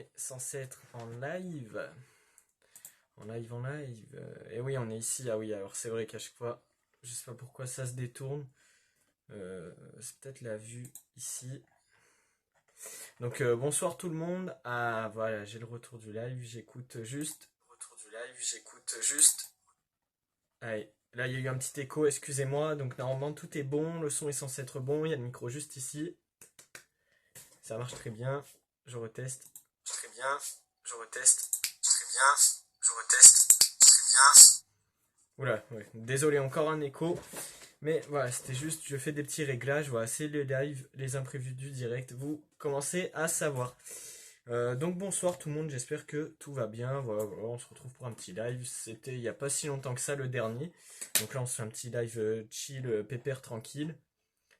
est censé être en live. En live. Et oui, on est ici. Ah oui, alors c'est vrai qu'à chaque fois, je sais pas pourquoi ça se détourne. C'est peut-être la vue ici. Donc bonsoir tout le monde. Ah voilà, j'ai le retour du live. J'écoute juste. Allez, là il y a eu un petit écho, excusez-moi. Donc normalement tout est bon, le son est censé être bon. Il y a le micro juste ici. Ça marche très bien. Je reteste. Très bien. Je reteste. Très bien. Je reteste. Très bien. Oula, ouais. Désolé, encore un écho. Mais voilà, c'était juste, je fais des petits réglages. Voilà, c'est le live, les imprévus du direct. Vous commencez à savoir. Donc bonsoir tout le monde, j'espère que tout va bien. Voilà, on se retrouve pour un petit live. C'était il n'y a pas si longtemps que ça le dernier. Donc là, on se fait un petit live chill, pépère, tranquille.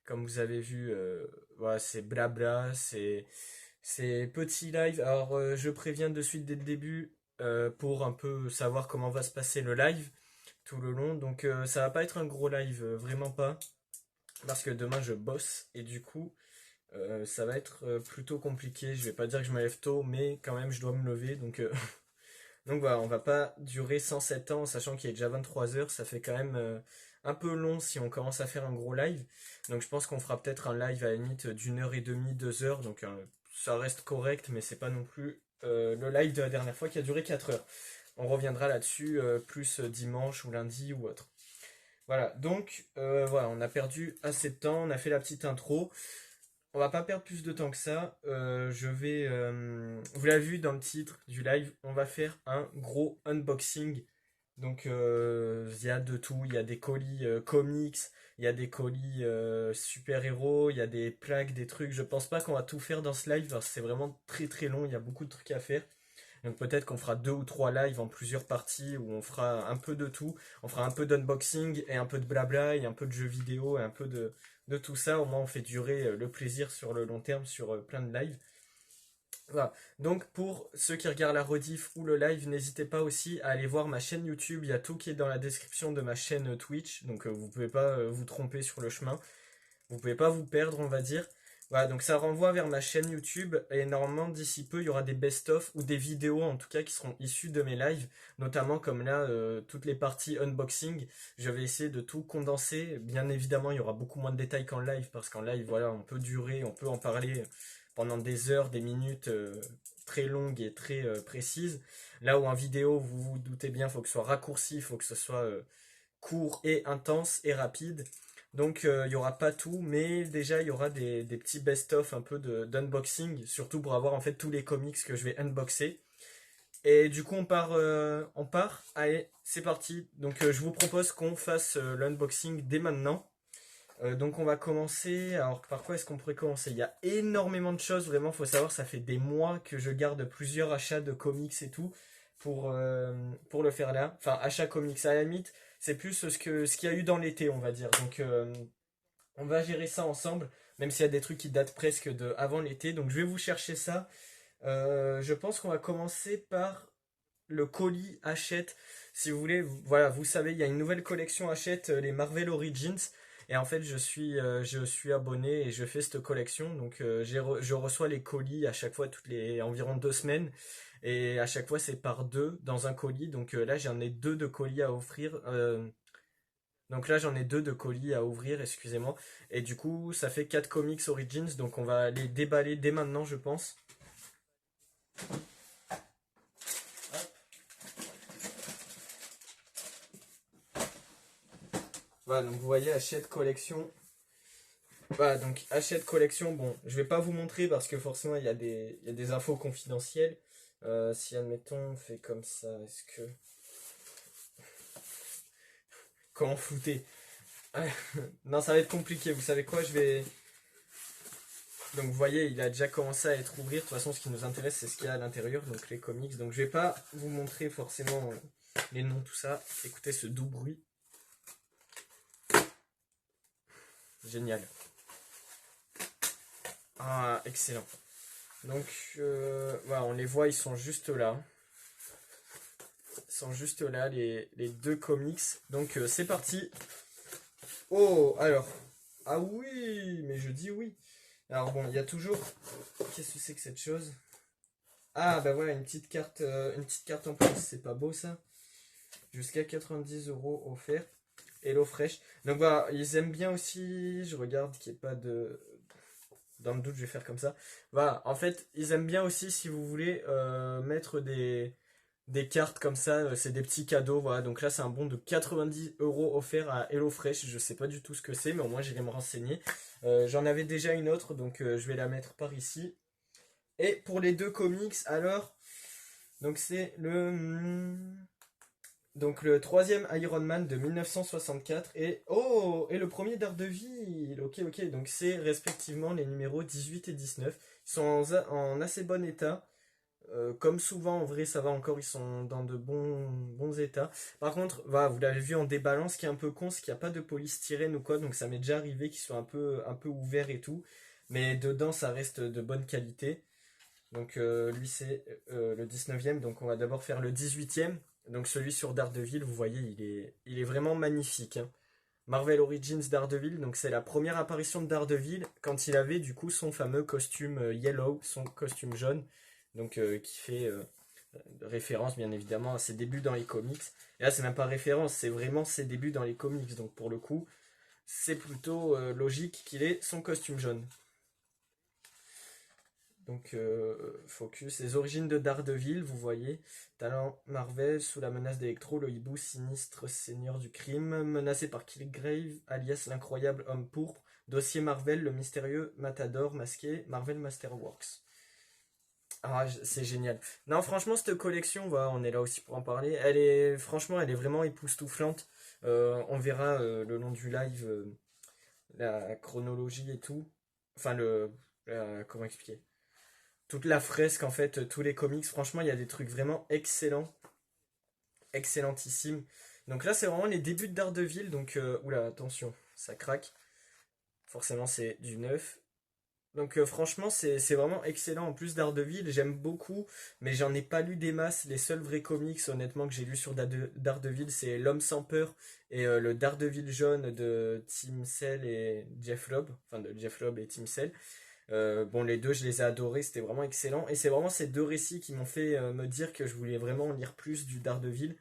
Comme vous avez vu, voilà, c'est blabla, c'est petit live. Alors, je préviens de suite dès le début pour un peu savoir comment va se passer le live tout le long. Donc, ça va pas être un gros live, vraiment pas, parce que demain je bosse et du coup, ça va être plutôt compliqué. Je vais pas dire que je me lève tôt, mais quand même, je dois me lever. Donc, donc voilà, on va pas durer 107 ans, sachant qu'il est déjà 23 heures, ça fait quand même un peu long si on commence à faire un gros live. Donc je pense qu'on fera peut-être un live à la limite d'une heure et demie, 2 heures, donc ça reste correct, mais c'est pas non plus le live de la dernière fois qui a duré 4 heures. On reviendra là-dessus plus dimanche ou lundi ou autre. Voilà, donc voilà, on a perdu assez de temps, on a fait la petite intro. On va pas perdre plus de temps que ça. Vous l'avez vu dans le titre du live, on va faire un gros unboxing. Donc il y a de tout. Il y a des colis comics, il y a des colis super-héros, il y a des plaques, des trucs. Je pense pas qu'on va tout faire dans ce live parce que c'est vraiment très très long. Il y a beaucoup de trucs à faire. Donc peut-être qu'on fera 2 ou 3 lives en plusieurs parties où on fera un peu de tout. On fera un peu d'unboxing et un peu de blabla et un peu de jeux vidéo et un peu de tout ça. Au moins on fait durer le plaisir sur le long terme sur plein de lives. Voilà. Donc pour ceux qui regardent la rediff ou le live, n'hésitez pas aussi à aller voir ma chaîne YouTube. Il y a tout qui est dans la description de ma chaîne Twitch. Donc vous pouvez pas vous tromper sur le chemin. Vous pouvez pas vous perdre, on va dire. Voilà, donc ça renvoie vers ma chaîne YouTube et normalement d'ici peu il y aura des best-of ou des vidéos en tout cas qui seront issues de mes lives, notamment comme là toutes les parties unboxing. Je vais essayer de tout condenser. Bien évidemment il y aura beaucoup moins de détails qu'en live parce qu'en live voilà on peut durer, on peut en parler pendant des heures, des minutes très longues et très précises. Là où en vidéo vous vous doutez bien il faut que ce soit raccourci, il faut que ce soit court et intense et rapide. Donc il n'y aura pas tout, mais déjà il y aura des petits best-of un peu d'unboxing, surtout pour avoir en fait tous les comics que je vais unboxer. Et du coup on part. Allez, c'est parti. Donc je vous propose qu'on fasse l'unboxing dès maintenant. Donc on va commencer. Alors par quoi est-ce qu'on pourrait commencer? Il y a énormément de choses, vraiment, faut savoir, ça fait des mois que je garde plusieurs achats de comics et tout pour le faire là. Enfin, achat comics à la limite, c'est plus ce qu'il y a eu dans l'été, on va dire. Donc on va gérer ça ensemble, même s'il y a des trucs qui datent presque de avant l'été. Donc je vais vous chercher ça. Je pense qu'on va commencer par le colis Hachette. Si vous voulez, voilà, vous savez, il y a une nouvelle collection Hachette, les Marvel Origins. Et en fait, je suis abonné et je fais cette collection. Donc, je reçois les colis à chaque fois, toutes les environ 2 semaines. Et à chaque fois, c'est par deux dans un colis. Donc là, j'en ai deux de colis à offrir. Donc là, j'en ai deux de colis à ouvrir, excusez-moi. Et du coup, ça fait 4 comics Origins. Donc on va les déballer dès maintenant, je pense. Voilà, donc vous voyez, Hachette collection. Voilà, donc Hachette collection, bon, je vais pas vous montrer parce que forcément il y a des infos confidentielles. Si admettons on fait comme ça, est-ce que... Comment flouter? Non, ça va être compliqué, vous savez quoi, je vais... Donc vous voyez, il a déjà commencé à être ouvert. De toute façon, ce qui nous intéresse, c'est ce qu'il y a à l'intérieur, donc les comics. Donc je vais pas vous montrer forcément les noms, tout ça. Écoutez ce doux bruit. Génial. Ah, excellent. Donc voilà, on les voit, ils sont juste là. Ils sont juste là, les deux comics. Donc c'est parti. Oh, alors. Ah oui, mais je dis oui. Alors bon, il y a toujours... Qu'est-ce que c'est que cette chose? Ah bah voilà, une petite carte en plus, c'est pas beau ça. Jusqu'à 90 € offert. Hello Fresh. Donc voilà, ils aiment bien aussi. Je regarde qu'il n'y ait pas de. Dans le doute, je vais faire comme ça. Voilà, en fait, ils aiment bien aussi si vous voulez mettre des cartes comme ça. C'est des petits cadeaux. Voilà, donc là, c'est un bon de 90 € offert à HelloFresh. Je sais pas du tout ce que c'est, mais au moins, j'irai me renseigner. J'en avais déjà une autre, donc je vais la mettre par ici. Et pour les deux comics, alors, donc c'est le troisième Iron Man de 1964 et le premier Daredevil. Ok, ok. Donc c'est respectivement les numéros 18 et 19. Ils sont en assez bon état. Comme souvent, en vrai, ça va encore. Ils sont dans de bons états. Par contre, voilà, vous l'avez vu en déballant, ce qui est un peu con, c'est qu'il n'y a pas de polystyrène ou quoi. Donc ça m'est déjà arrivé qu'ils soient un peu ouverts et tout. Mais dedans, ça reste de bonne qualité. Donc lui c'est le 19e, donc on va d'abord faire le 18e. Donc celui sur Daredevil, vous voyez, il est vraiment magnifique, hein. Marvel Origins Daredevil, donc c'est la première apparition de Daredevil quand il avait du coup son fameux costume yellow, son costume jaune, donc qui fait référence bien évidemment à ses débuts dans les comics. Et là c'est même pas référence, c'est vraiment ses débuts dans les comics, donc pour le coup c'est plutôt logique qu'il ait son costume jaune. Donc, focus. Les origines de Daredevil, vous voyez. Talent Marvel, sous la menace d'Electro, le hibou sinistre seigneur du crime, menacé par Killgrave, alias l'incroyable homme pourpre. Dossier Marvel, le mystérieux Matador masqué, Marvel Masterworks. Ah, c'est génial. Non, franchement, cette collection, voilà, on est là aussi pour en parler. Franchement, elle est vraiment époustouflante. On verra le long du live la chronologie et tout. Enfin, comment expliquer? Toute la fresque, en fait, tous les comics. Franchement, il y a des trucs vraiment excellents, excellentissimes. Donc là, c'est vraiment les débuts de Daredevil. Donc, oula, attention, ça craque. Forcément, c'est du neuf. Donc, franchement, c'est vraiment excellent. En plus, Daredevil, j'aime beaucoup, mais j'en ai pas lu des masses. Les seuls vrais comics, honnêtement, que j'ai lu sur Daredevil, c'est L'Homme sans peur et le Daredevil jaune de Tim Sale et Jeff Loeb. Enfin, de Jeff Loeb et Tim Sale. Bon, les deux, je les ai adorés, c'était vraiment excellent. Et c'est vraiment ces deux récits qui m'ont fait me dire que je voulais vraiment lire plus du Daredevil.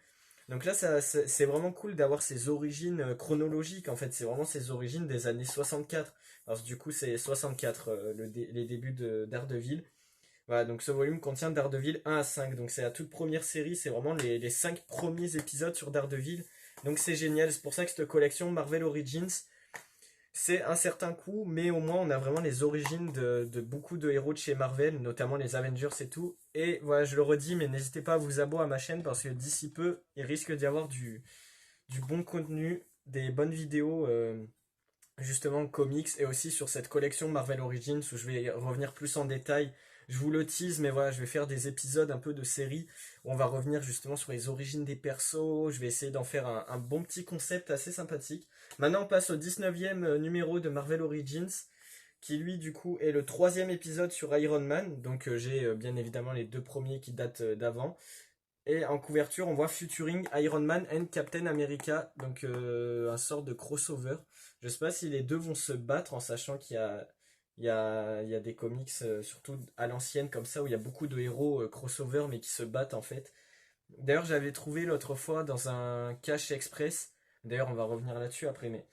Donc là, c'est vraiment cool d'avoir ces origines chronologiques. En fait, c'est vraiment ces origines des années 64. Alors, du coup, c'est 64, les débuts de Daredevil. Voilà, donc ce volume contient Daredevil 1 à 5. Donc c'est la toute première série, c'est vraiment les 5 premiers épisodes sur Daredevil. Donc c'est génial, c'est pour ça que cette collection Marvel Origins, c'est un certain coût, mais au moins on a vraiment les origines de beaucoup de héros de chez Marvel, notamment les Avengers et tout. Et voilà, je le redis, mais n'hésitez pas à vous abonner à ma chaîne parce que d'ici peu, il risque d'y avoir du bon contenu, des bonnes vidéos, justement comics, et aussi sur cette collection Marvel Origins où je vais revenir plus en détail. Je vous le tease, mais voilà, je vais faire des épisodes un peu de série où on va revenir justement sur les origines des persos. Je vais essayer d'en faire un bon petit concept assez sympathique. Maintenant, on passe au 19e numéro de Marvel Origins, qui lui, du coup, est le troisième épisode sur Iron Man. Donc, j'ai bien évidemment les deux premiers qui datent d'avant. Et en couverture, on voit Futuring Iron Man and Captain America, donc un sort de crossover. Je sais pas si les deux vont se battre en sachant qu'il y a des comics, surtout à l'ancienne comme ça, où il y a beaucoup de héros crossover mais qui se battent en fait. D'ailleurs, j'avais trouvé l'autre fois dans un cache express, d'ailleurs on va revenir là-dessus après, mais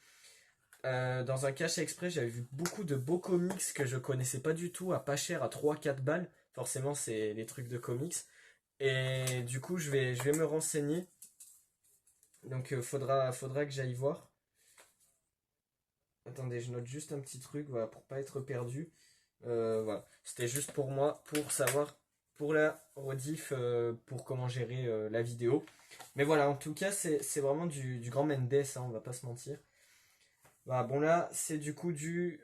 dans un cache express, j'avais vu beaucoup de beaux comics que je connaissais pas du tout, à pas cher, à 3 4 balles. Forcément, c'est les trucs de comics. Et du coup, je vais me renseigner. Donc, faudra que j'aille voir. Attendez, je note juste un petit truc, voilà, pour pas être perdu. Voilà, c'était juste pour moi, pour savoir, pour la rediff, pour comment gérer la vidéo. Mais voilà, en tout cas, c'est vraiment du grand Mendes, hein, on va pas se mentir. Voilà, bon là, c'est du coup du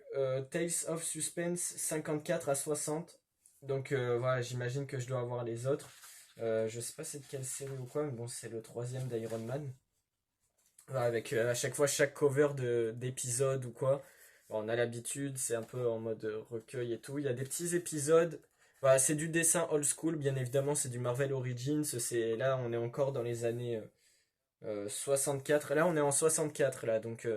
Tales of Suspense 54 à 60. Donc voilà, j'imagine que je dois avoir les autres. Je sais pas c'est de quelle série ou quoi, mais bon, c'est le troisième d'Iron Man. Voilà, avec à chaque fois chaque cover d'épisode ou quoi. Bon, on a l'habitude, c'est un peu en mode recueil et tout. Il y a des petits épisodes. Voilà, c'est du dessin old school, bien évidemment, c'est du Marvel Origins. Là, on est encore dans les années 64. Là, on est en 64, là. Donc,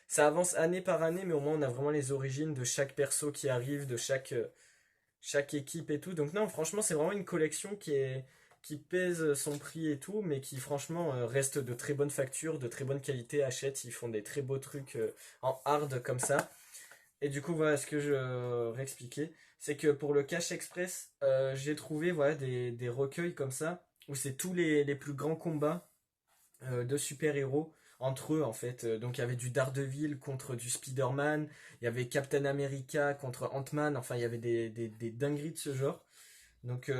ça avance année par année, mais au moins, on a vraiment les origines de chaque perso qui arrive, de chaque équipe et tout. Donc non, franchement, c'est vraiment une collection qui pèse son prix et tout, mais qui franchement reste de très bonne facture, de très bonne qualité. Hachette, ils font des très beaux trucs en hard comme ça. Et du coup, voilà ce que je réexpliquais. C'est que pour le Cash Express, j'ai trouvé voilà, des recueils comme ça, où c'est tous les plus grands combats de super-héros entre eux en fait. Donc il y avait du Daredevil contre du Spider-Man, il y avait Captain America contre Ant-Man, enfin il y avait des dingueries de ce genre. Donc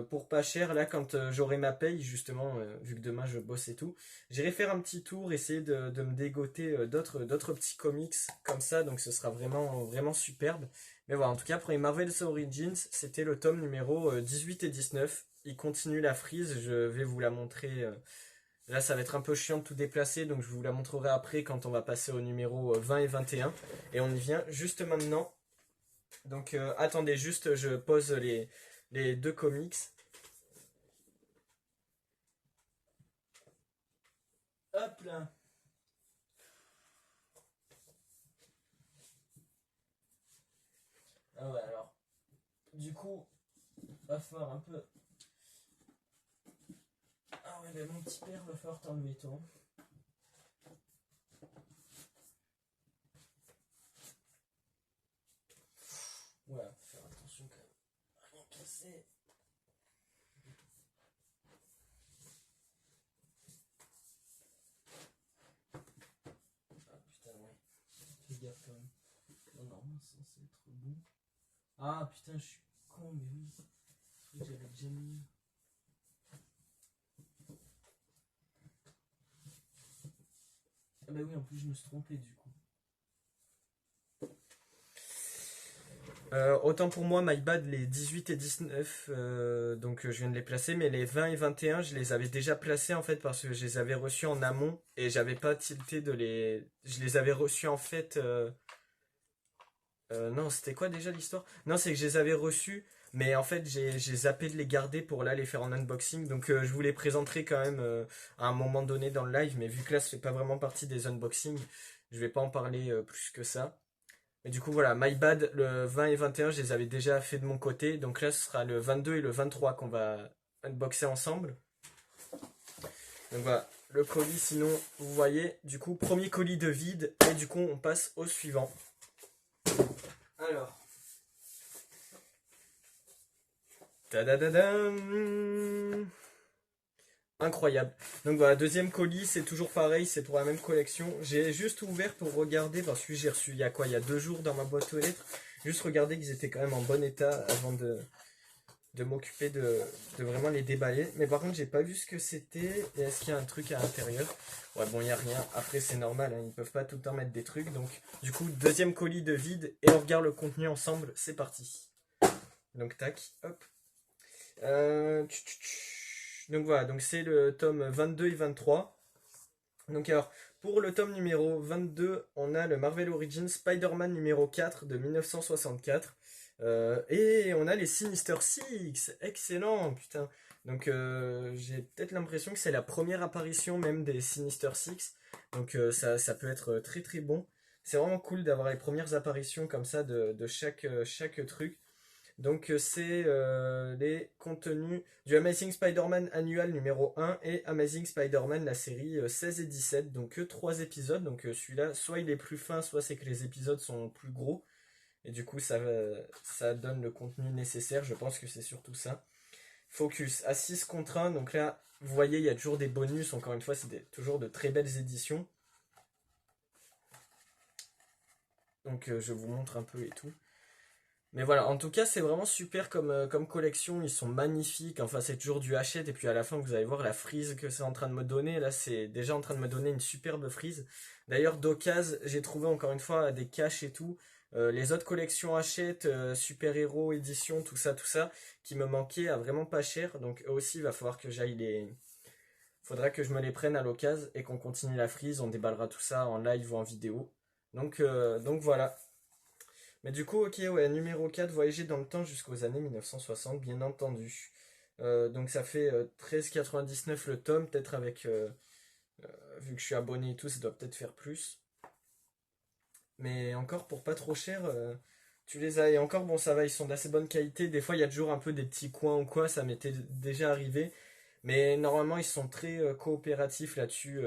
pour pas cher, là quand j'aurai ma paye, justement, vu que demain je bosse et tout, j'irai faire un petit tour, essayer de me dégoter d'autres petits comics comme ça, donc ce sera vraiment superbe. Mais voilà, en tout cas pour les Marvel's Origins, c'était le tome numéro 18 et 19. Il continue la frise, je vais vous la montrer. Là ça va être un peu chiant de tout déplacer, donc je vous la montrerai après quand on va passer au numéro 20 et 21. Et on y vient juste maintenant. Donc attendez juste, je pose les deux comics. Hop là. Ah ouais, alors, du coup, va falloir un peu... Ah ouais, ben mon petit père, va falloir t'enlever toi. Ouais, faut faire attention quand même. Rien casser. Ah putain, ouais. Fais gaffe quand même. Non, normalement, c'est censé être bon. Ah putain, je suis con, mais oui. Je crois que j'avais déjà mis. Ah bah oui, en plus, je me suis trompé du coup. Autant pour moi, my bad, les 18 et 19, donc je viens de les placer, mais les 20 et 21, je les avais déjà placés en fait parce que je les avais reçus en amont et j'avais pas tilté de les. Je les avais reçus en fait. Non, c'était quoi déjà l'histoire? Non, c'est que je les avais reçus, mais en fait j'ai zappé de les garder pour là les faire en unboxing, donc je vous les présenterai quand même à un moment donné dans le live, mais vu que là ça fait pas vraiment partie des unboxings, je vais pas en parler plus que ça. Et du coup, voilà, My Bad, le 20 et 21, je les avais déjà fait de mon côté. Donc là, ce sera le 22 et le 23 qu'on va unboxer ensemble. Donc voilà, le colis, sinon, vous voyez, du coup, premier colis de vide. Et du coup, on passe au suivant. Alors. Tadadadam. Incroyable. Donc voilà, deuxième colis, c'est toujours pareil, c'est pour la même collection. J'ai juste ouvert pour regarder, parce que j'ai reçu il y a quoi, il y a 2 jours dans ma boîte aux lettres. Juste regarder qu'ils étaient quand même en bon état avant de m'occuper de vraiment les déballer. Mais par contre, j'ai pas vu ce que c'était. Et est-ce qu'il y a un truc à l'intérieur? Ouais, bon, il n'y a rien. Après, c'est normal, hein, ils peuvent pas tout le temps mettre des trucs. Donc, du coup, deuxième colis de vide et on regarde le contenu ensemble. C'est parti. Donc, tac, hop. Donc voilà, donc c'est le tome 22 et 23. Donc alors, pour le tome numéro 22, on a le Marvel Origins Spider-Man numéro 4 de 1964. Et on a les Sinister Six. Excellent, putain. Donc j'ai peut-être l'impression que c'est la première apparition même des Sinister Six. Donc ça peut être très très bon. C'est vraiment cool d'avoir les premières apparitions comme ça de chaque truc. Donc c'est les contenus du Amazing Spider-Man annual numéro 1 et Amazing Spider-Man la série 16 et 17. Donc 3 épisodes. Donc celui-là, soit il est plus fin, soit c'est que les épisodes sont plus gros. Et du coup, ça donne le contenu nécessaire. Je pense que c'est surtout ça. Focus à 6 contre 1. Donc là, vous voyez, il y a toujours des bonus. Encore une fois, c'est toujours de très belles éditions. Donc je vous montre un peu et tout. Mais voilà, en tout cas, c'est vraiment super comme collection. Ils sont magnifiques. Enfin, c'est toujours du Hachette. Et puis à la fin, vous allez voir la frise que c'est en train de me donner. Là, c'est déjà en train de me donner une superbe frise. D'ailleurs, d'occasion, j'ai trouvé encore une fois des caches et tout. Les autres collections Hachette, super-héros, édition, tout ça, qui me manquaient à vraiment pas cher. Donc eux aussi, il va falloir que j'aille les. Faudra que je me les prenne à l'occasion et qu'on continue la frise. On déballera tout ça en live ou en vidéo. Donc voilà. Mais du coup, ok, ouais, numéro 4, voyager dans le temps jusqu'aux années 1960, bien entendu. Donc ça fait 13,99 le tome, peut-être avec, vu que je suis abonné et tout, ça doit peut-être faire plus. Mais encore pour pas trop cher, Tu les as, et encore, bon, ça va, ils sont d'assez bonne qualité. Des fois, il y a toujours un peu des petits coins ou quoi, ça m'était déjà arrivé. Mais normalement, ils sont très coopératifs là-dessus.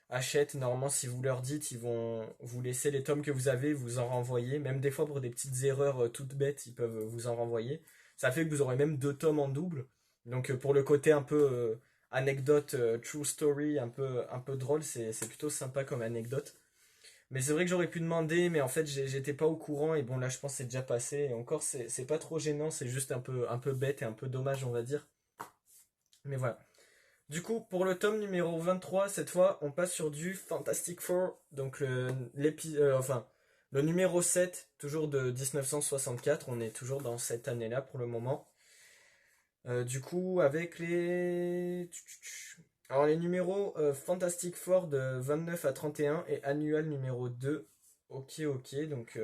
Achète, normalement, si vous leur dites, ils vont vous laisser les tomes que vous avez, vous en renvoyer. Même des fois, pour des petites erreurs toutes bêtes, ils peuvent vous en renvoyer. Ça fait que vous aurez même deux tomes en double. Donc, pour le côté un peu anecdote, true story, un peu drôle, c'est plutôt sympa comme anecdote. Mais c'est vrai que j'aurais pu demander, mais en fait, j'étais pas au courant. Et bon, là, je pense que c'est déjà passé. Et encore, c'est pas trop gênant, c'est juste un peu bête et un peu dommage, on va dire. Mais voilà. Du coup, pour le tome numéro 23, cette fois, on passe sur du Fantastic Four. Donc, le numéro 7, toujours de 1964. On est toujours dans cette année-là pour le moment. Du coup, avec les... Alors, les numéros Fantastic Four de 29 à 31 et annual numéro 2. Ok, ok. Donc,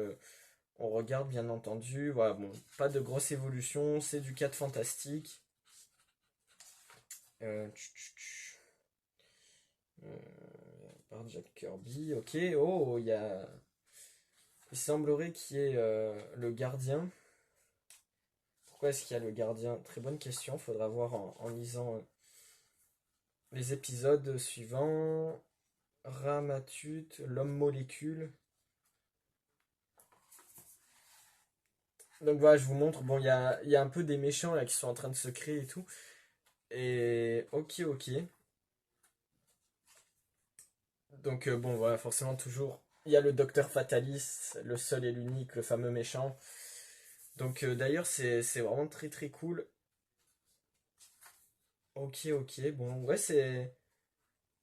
on regarde bien entendu. Voilà, bon, pas de grosse évolution. C'est du 4 fantastique. Euh, Euh, par Jack Kirby, ok. Oh, il y a. Il semblerait qu'il y ait le gardien. Pourquoi est-ce qu'il y a le gardien? Très bonne question. Faudra voir en lisant les épisodes suivants. Ramatut, l'homme molécule. Donc voilà, je vous montre. Bon, il y a un peu des méchants là qui sont en train de se créer et tout. Et ok, ok. Donc bon, voilà, forcément toujours. Il y a le docteur Fatalis, le seul et l'unique, le fameux méchant. Donc d'ailleurs c'est vraiment très très cool. Ok ok bon ouais c'est...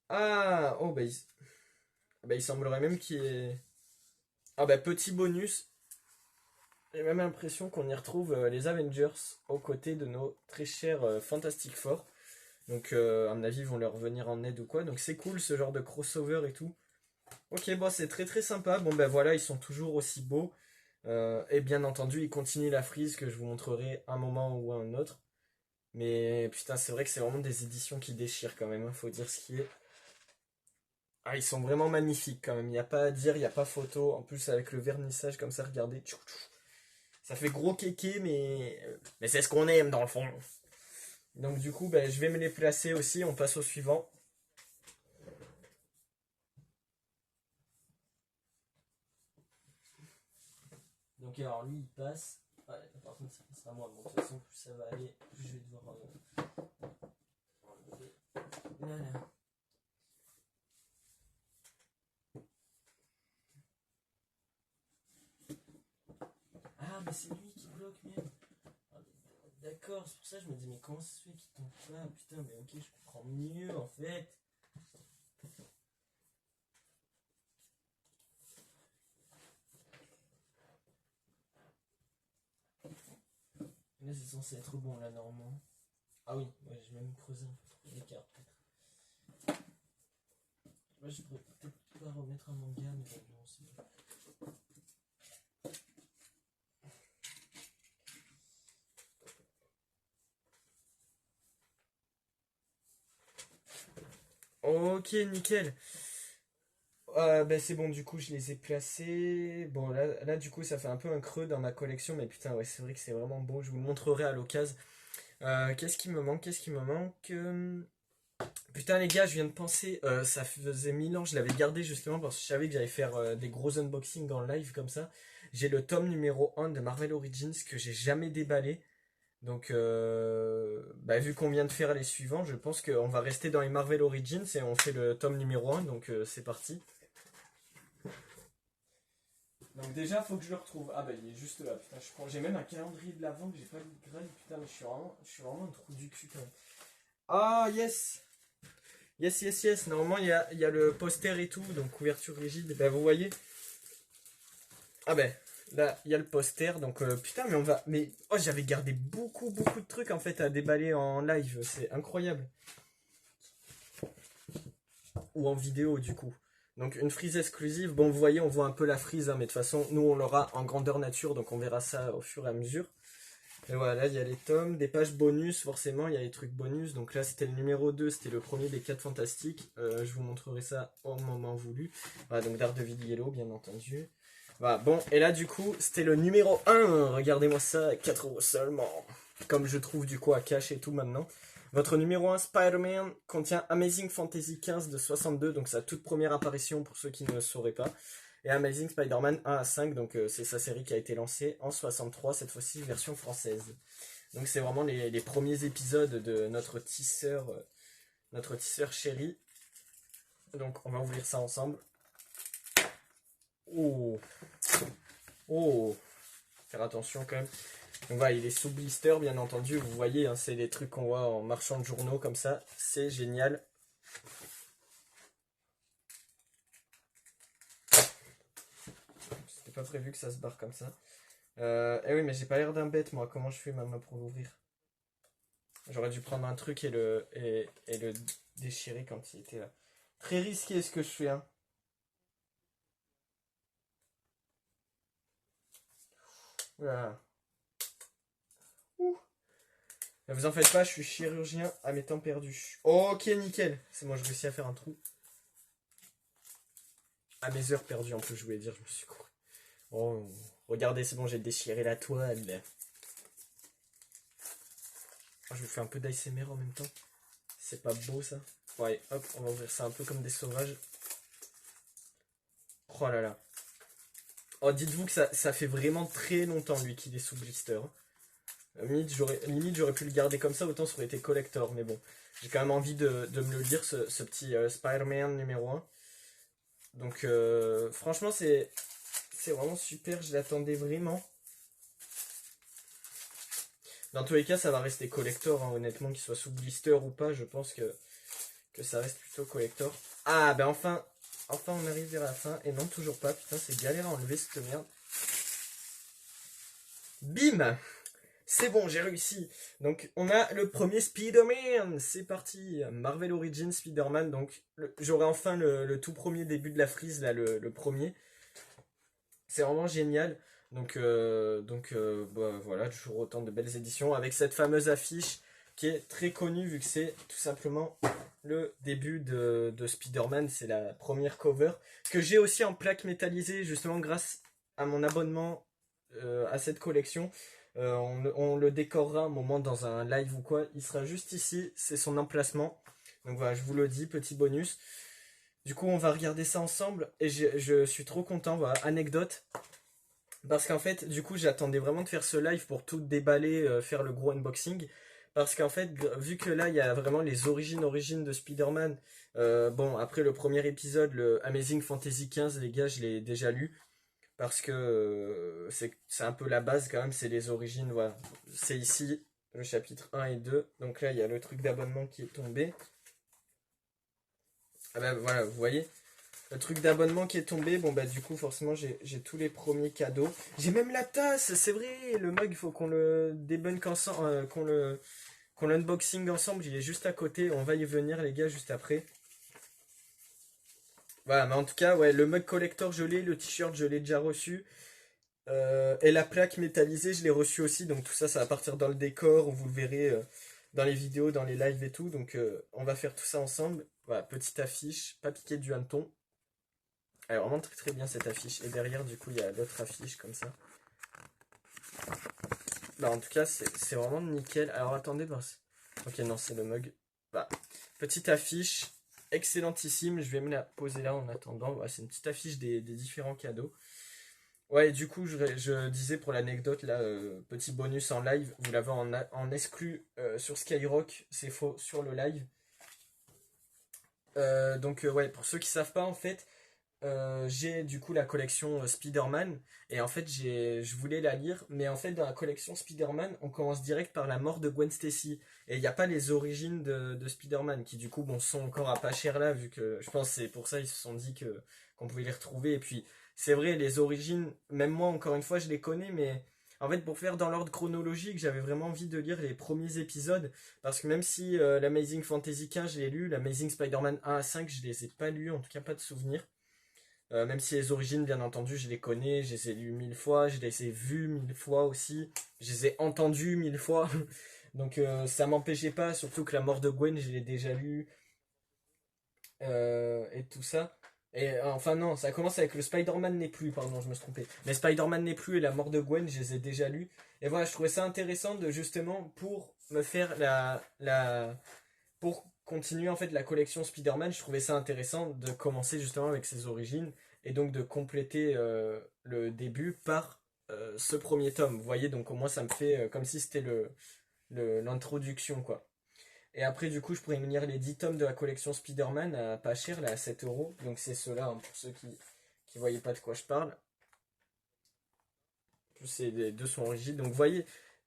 Ah oh bah, il semblerait même qu'il y ait... Ah bah petit bonus, j'ai même l'impression qu'on y retrouve les Avengers aux côtés de nos très chers Fantastic Four. Donc à mon avis ils vont leur venir en aide ou quoi. Donc c'est cool ce genre de crossover et tout. Ok bon c'est très très sympa. Bon bah voilà ils sont toujours aussi beaux. Et bien entendu ils continuent la frise que je vous montrerai un moment ou un autre. Mais putain, c'est vrai que c'est vraiment des éditions qui déchirent quand même, hein, faut dire ce qui est. Ah, ils sont vraiment magnifiques quand même, il n'y a pas à dire, il n'y a pas photo. En plus, avec le vernissage comme ça, regardez. Ça fait gros kéké, mais c'est ce qu'on aime dans le fond. Donc, du coup, ben, je vais me les placer aussi. On passe au suivant. Donc, alors lui, il passe. Ah, par contre, ça passera moi. Bon, de toute façon, plus ça va aller, plus je vais devoir enlever. Voilà. Ah, mais c'est lui qui bloque, merde. Ah, d'accord, c'est pour ça que je me dis, mais comment ça se fait qu'il tombe pas? Putain, mais ok, je comprends mieux en fait. Là, c'est censé être bon, là, normalement. Ah oui, ouais, j'ai même creusé un peu trop l'écart, peut-être. Là, je pourrais peut-être pas remettre un manga, mais bon, non, c'est bon. Ok, nickel. Ben, c'est bon, du coup, je les ai placés. Bon, là, du coup, ça fait un peu un creux dans ma collection, mais putain, ouais, c'est vrai que c'est vraiment beau. Je vous le montrerai à l'occasion. Qu'est-ce qui me manque? Qu'est-ce qui me manque? Putain, les gars, je viens de penser, ça faisait 1000 ans, je l'avais gardé justement parce que je savais que j'allais faire des gros unboxings en live comme ça. J'ai le tome numéro 1 de Marvel Origins que j'ai jamais déballé. Donc, bah, vu qu'on vient de faire les suivants, je pense qu'on va rester dans les Marvel Origins et on fait le tome numéro 1, donc c'est parti. Donc déjà, faut que je le retrouve. Ah bah il est juste là, putain, j'ai même un calendrier de l'avant que j'ai pas lu de graille, putain, mais je suis vraiment un trou du cul quand même. Ah yes! Yes, yes, yes. Normalement, il y a le poster et tout, donc couverture rigide. Ben, vous voyez. Ah ben, là, il y a le poster. Donc, putain, mais on va. Mais, oh, j'avais gardé beaucoup, beaucoup de trucs en fait à déballer en live. C'est incroyable. Ou en vidéo, du coup. Donc, une frise exclusive. Bon, vous voyez, on voit un peu la frise, hein, mais de toute façon, nous, on l'aura en grandeur nature, donc on verra ça au fur et à mesure. Et voilà, là, il y a les tomes, des pages bonus, forcément, il y a les trucs bonus. Donc là, c'était le numéro 2, c'était le premier des 4 fantastiques. Je vous montrerai ça au moment voulu. Voilà, donc Daredevil Yellow, bien entendu. Voilà, bon, et là du coup, c'était le numéro 1. Regardez-moi ça, 4 euros seulement. Comme je trouve du coup à cash et tout maintenant. Votre numéro 1, Spider-Man, contient Amazing Fantasy 15 de 62, donc sa toute première apparition pour ceux qui ne sauraient pas. Et Amazing Spider-Man 1 à 5, donc c'est sa série qui a été lancée en 63, cette fois-ci version française. Donc c'est vraiment les premiers épisodes de notre tisseur chéri. Donc on va ouvrir ça ensemble. Oh, oh, faire attention quand même. Donc voilà, il est sous blister bien entendu, vous voyez, hein, c'est les trucs qu'on voit en marchand de journaux comme ça, c'est génial. C'était pas prévu que ça se barre comme ça. Eh oui, mais j'ai pas l'air d'un bête moi, comment je fais maintenant pour l'ouvrir? J'aurais dû prendre un truc et le déchirer quand il était là. Très risqué ce que je fais, hein. Voilà. Ouh. Ne vous en faites pas, je suis chirurgien à mes temps perdus. Ok, nickel. C'est moi, je réussis à faire un trou. À mes heures perdues, en plus, je voulais dire, je me suis couru. Oh, regardez, c'est bon, j'ai déchiré la toile. Oh, je vous fais un peu d'ASMR en même temps. C'est pas beau, ça? Ouais, hop, on va ouvrir ça un peu comme des sauvages. Oh là là. Oh, dites-vous que ça fait vraiment très longtemps, lui, qu'il est sous blister. Limite, j'aurais pu le garder comme ça, autant ça aurait été collector. Mais bon, j'ai quand même envie de me le lire, ce petit Spider-Man numéro 1. Donc, franchement, c'est vraiment super. Je l'attendais vraiment. Dans tous les cas, ça va rester collector, hein, honnêtement, qu'il soit sous blister ou pas. Je pense que ça reste plutôt collector. Ah, ben enfin on arrive vers la fin. Et non, toujours pas. Putain, c'est galère à enlever cette merde. Bim! C'est bon, j'ai réussi. Donc, on a le premier Spider-Man. C'est parti. Marvel Origins Spider-Man. Donc, j'aurai enfin le tout premier début de la frise, là, le premier. C'est vraiment génial. Donc, bah, voilà, toujours autant de belles éditions. Avec cette fameuse affiche qui est très connue, vu que c'est tout simplement le début de Spider-Man. C'est la première cover. Que j'ai aussi en plaque métallisée, justement, grâce à mon abonnement à cette collection. On le décorera un moment dans un live ou quoi. Il sera juste ici, c'est son emplacement. Donc voilà, je vous le dis, petit bonus. Du coup, on va regarder ça ensemble et je suis trop content. Voilà, anecdote. Parce qu'en fait, du coup, j'attendais vraiment de faire ce live pour tout déballer, faire le gros unboxing. Parce qu'en fait, vu que là, il y a vraiment les origines de Spider-Man. Bon, après le premier épisode, le Amazing Fantasy 15, les gars, je l'ai déjà lu parce que c'est un peu la base quand même, c'est les origines, voilà. C'est ici le chapitre 1 et 2, donc là il y a le truc d'abonnement qui est tombé. Ah bah voilà, vous voyez, le truc d'abonnement qui est tombé, bon bah du coup forcément j'ai tous les premiers cadeaux. J'ai même la tasse, c'est vrai, le mug, il faut qu'on le débunk ensemble, qu'on l'unboxing ensemble, il est juste à côté, on va y venir les gars juste après. Voilà, mais en tout cas, ouais, le mug collector je l'ai, le t-shirt je l'ai déjà reçu. Et la plaque métallisée, je l'ai reçue aussi. Donc tout ça, ça va partir dans le décor. Vous le verrez dans les vidéos, dans les lives et tout. Donc on va faire tout ça ensemble. Voilà, petite affiche, pas piqué du hanneton. Alors vraiment très très bien cette affiche. Et derrière, du coup, il y a d'autres affiches comme ça. Bah, en tout cas, c'est vraiment nickel. Alors attendez, ok, non, c'est le mug. Bah, petite affiche, excellentissime. Je vais me la poser là en attendant. Voilà, c'est une petite affiche des différents cadeaux. Ouais, du coup, je disais pour l'anecdote, là, petit bonus en live, vous l'avez en exclu sur Skyrock, c'est faux, sur le live. Donc, ouais, pour ceux qui savent pas, en fait, j'ai du coup la collection Spider-Man, et en fait, je voulais la lire, mais en fait, dans la collection Spider-Man, on commence direct par la mort de Gwen Stacy, et il n'y a pas les origines de Spider-Man, qui du coup, bon, sont encore à pas cher là, vu que je pense que c'est pour ça ils se sont dit qu'on pouvait les retrouver, et puis c'est vrai, les origines, même moi, encore une fois, je les connais, mais en fait, pour faire dans l'ordre chronologique, j'avais vraiment envie de lire les premiers épisodes, parce que même si l'Amazing Fantasy 15, je l'ai lu, l'Amazing Spider-Man 1 à 5, je les ai pas lus, en tout cas pas de souvenir. Même si les origines, bien entendu, je les connais, je les ai lues 1000 fois, je les ai vues 1000 fois aussi, je les ai entendues 1000 fois. Donc ça m'empêchait pas, surtout que la mort de Gwen, je l'ai déjà lu, et tout ça. Et enfin non, ça commence avec le Spider-Man n'est plus, pardon, je me suis trompé. Mais Spider-Man n'est plus et la mort de Gwen, je les ai déjà lus. Et voilà, je trouvais ça intéressant de justement pour me faire pour continuer en fait la collection Spider-Man, je trouvais ça intéressant de commencer justement avec ses origines et donc de compléter le début par ce premier tome. Vous voyez, donc au moins ça me fait comme si c'était l'introduction quoi. Et après, du coup, je pourrais me lire les 10 tomes de la collection Spider-Man à pas cher, là, à 7 euros. Donc, c'est ceux-là, hein, pour ceux qui voyaient pas de quoi je parle. En plus, les deux sont rigides. Donc, vous voyez,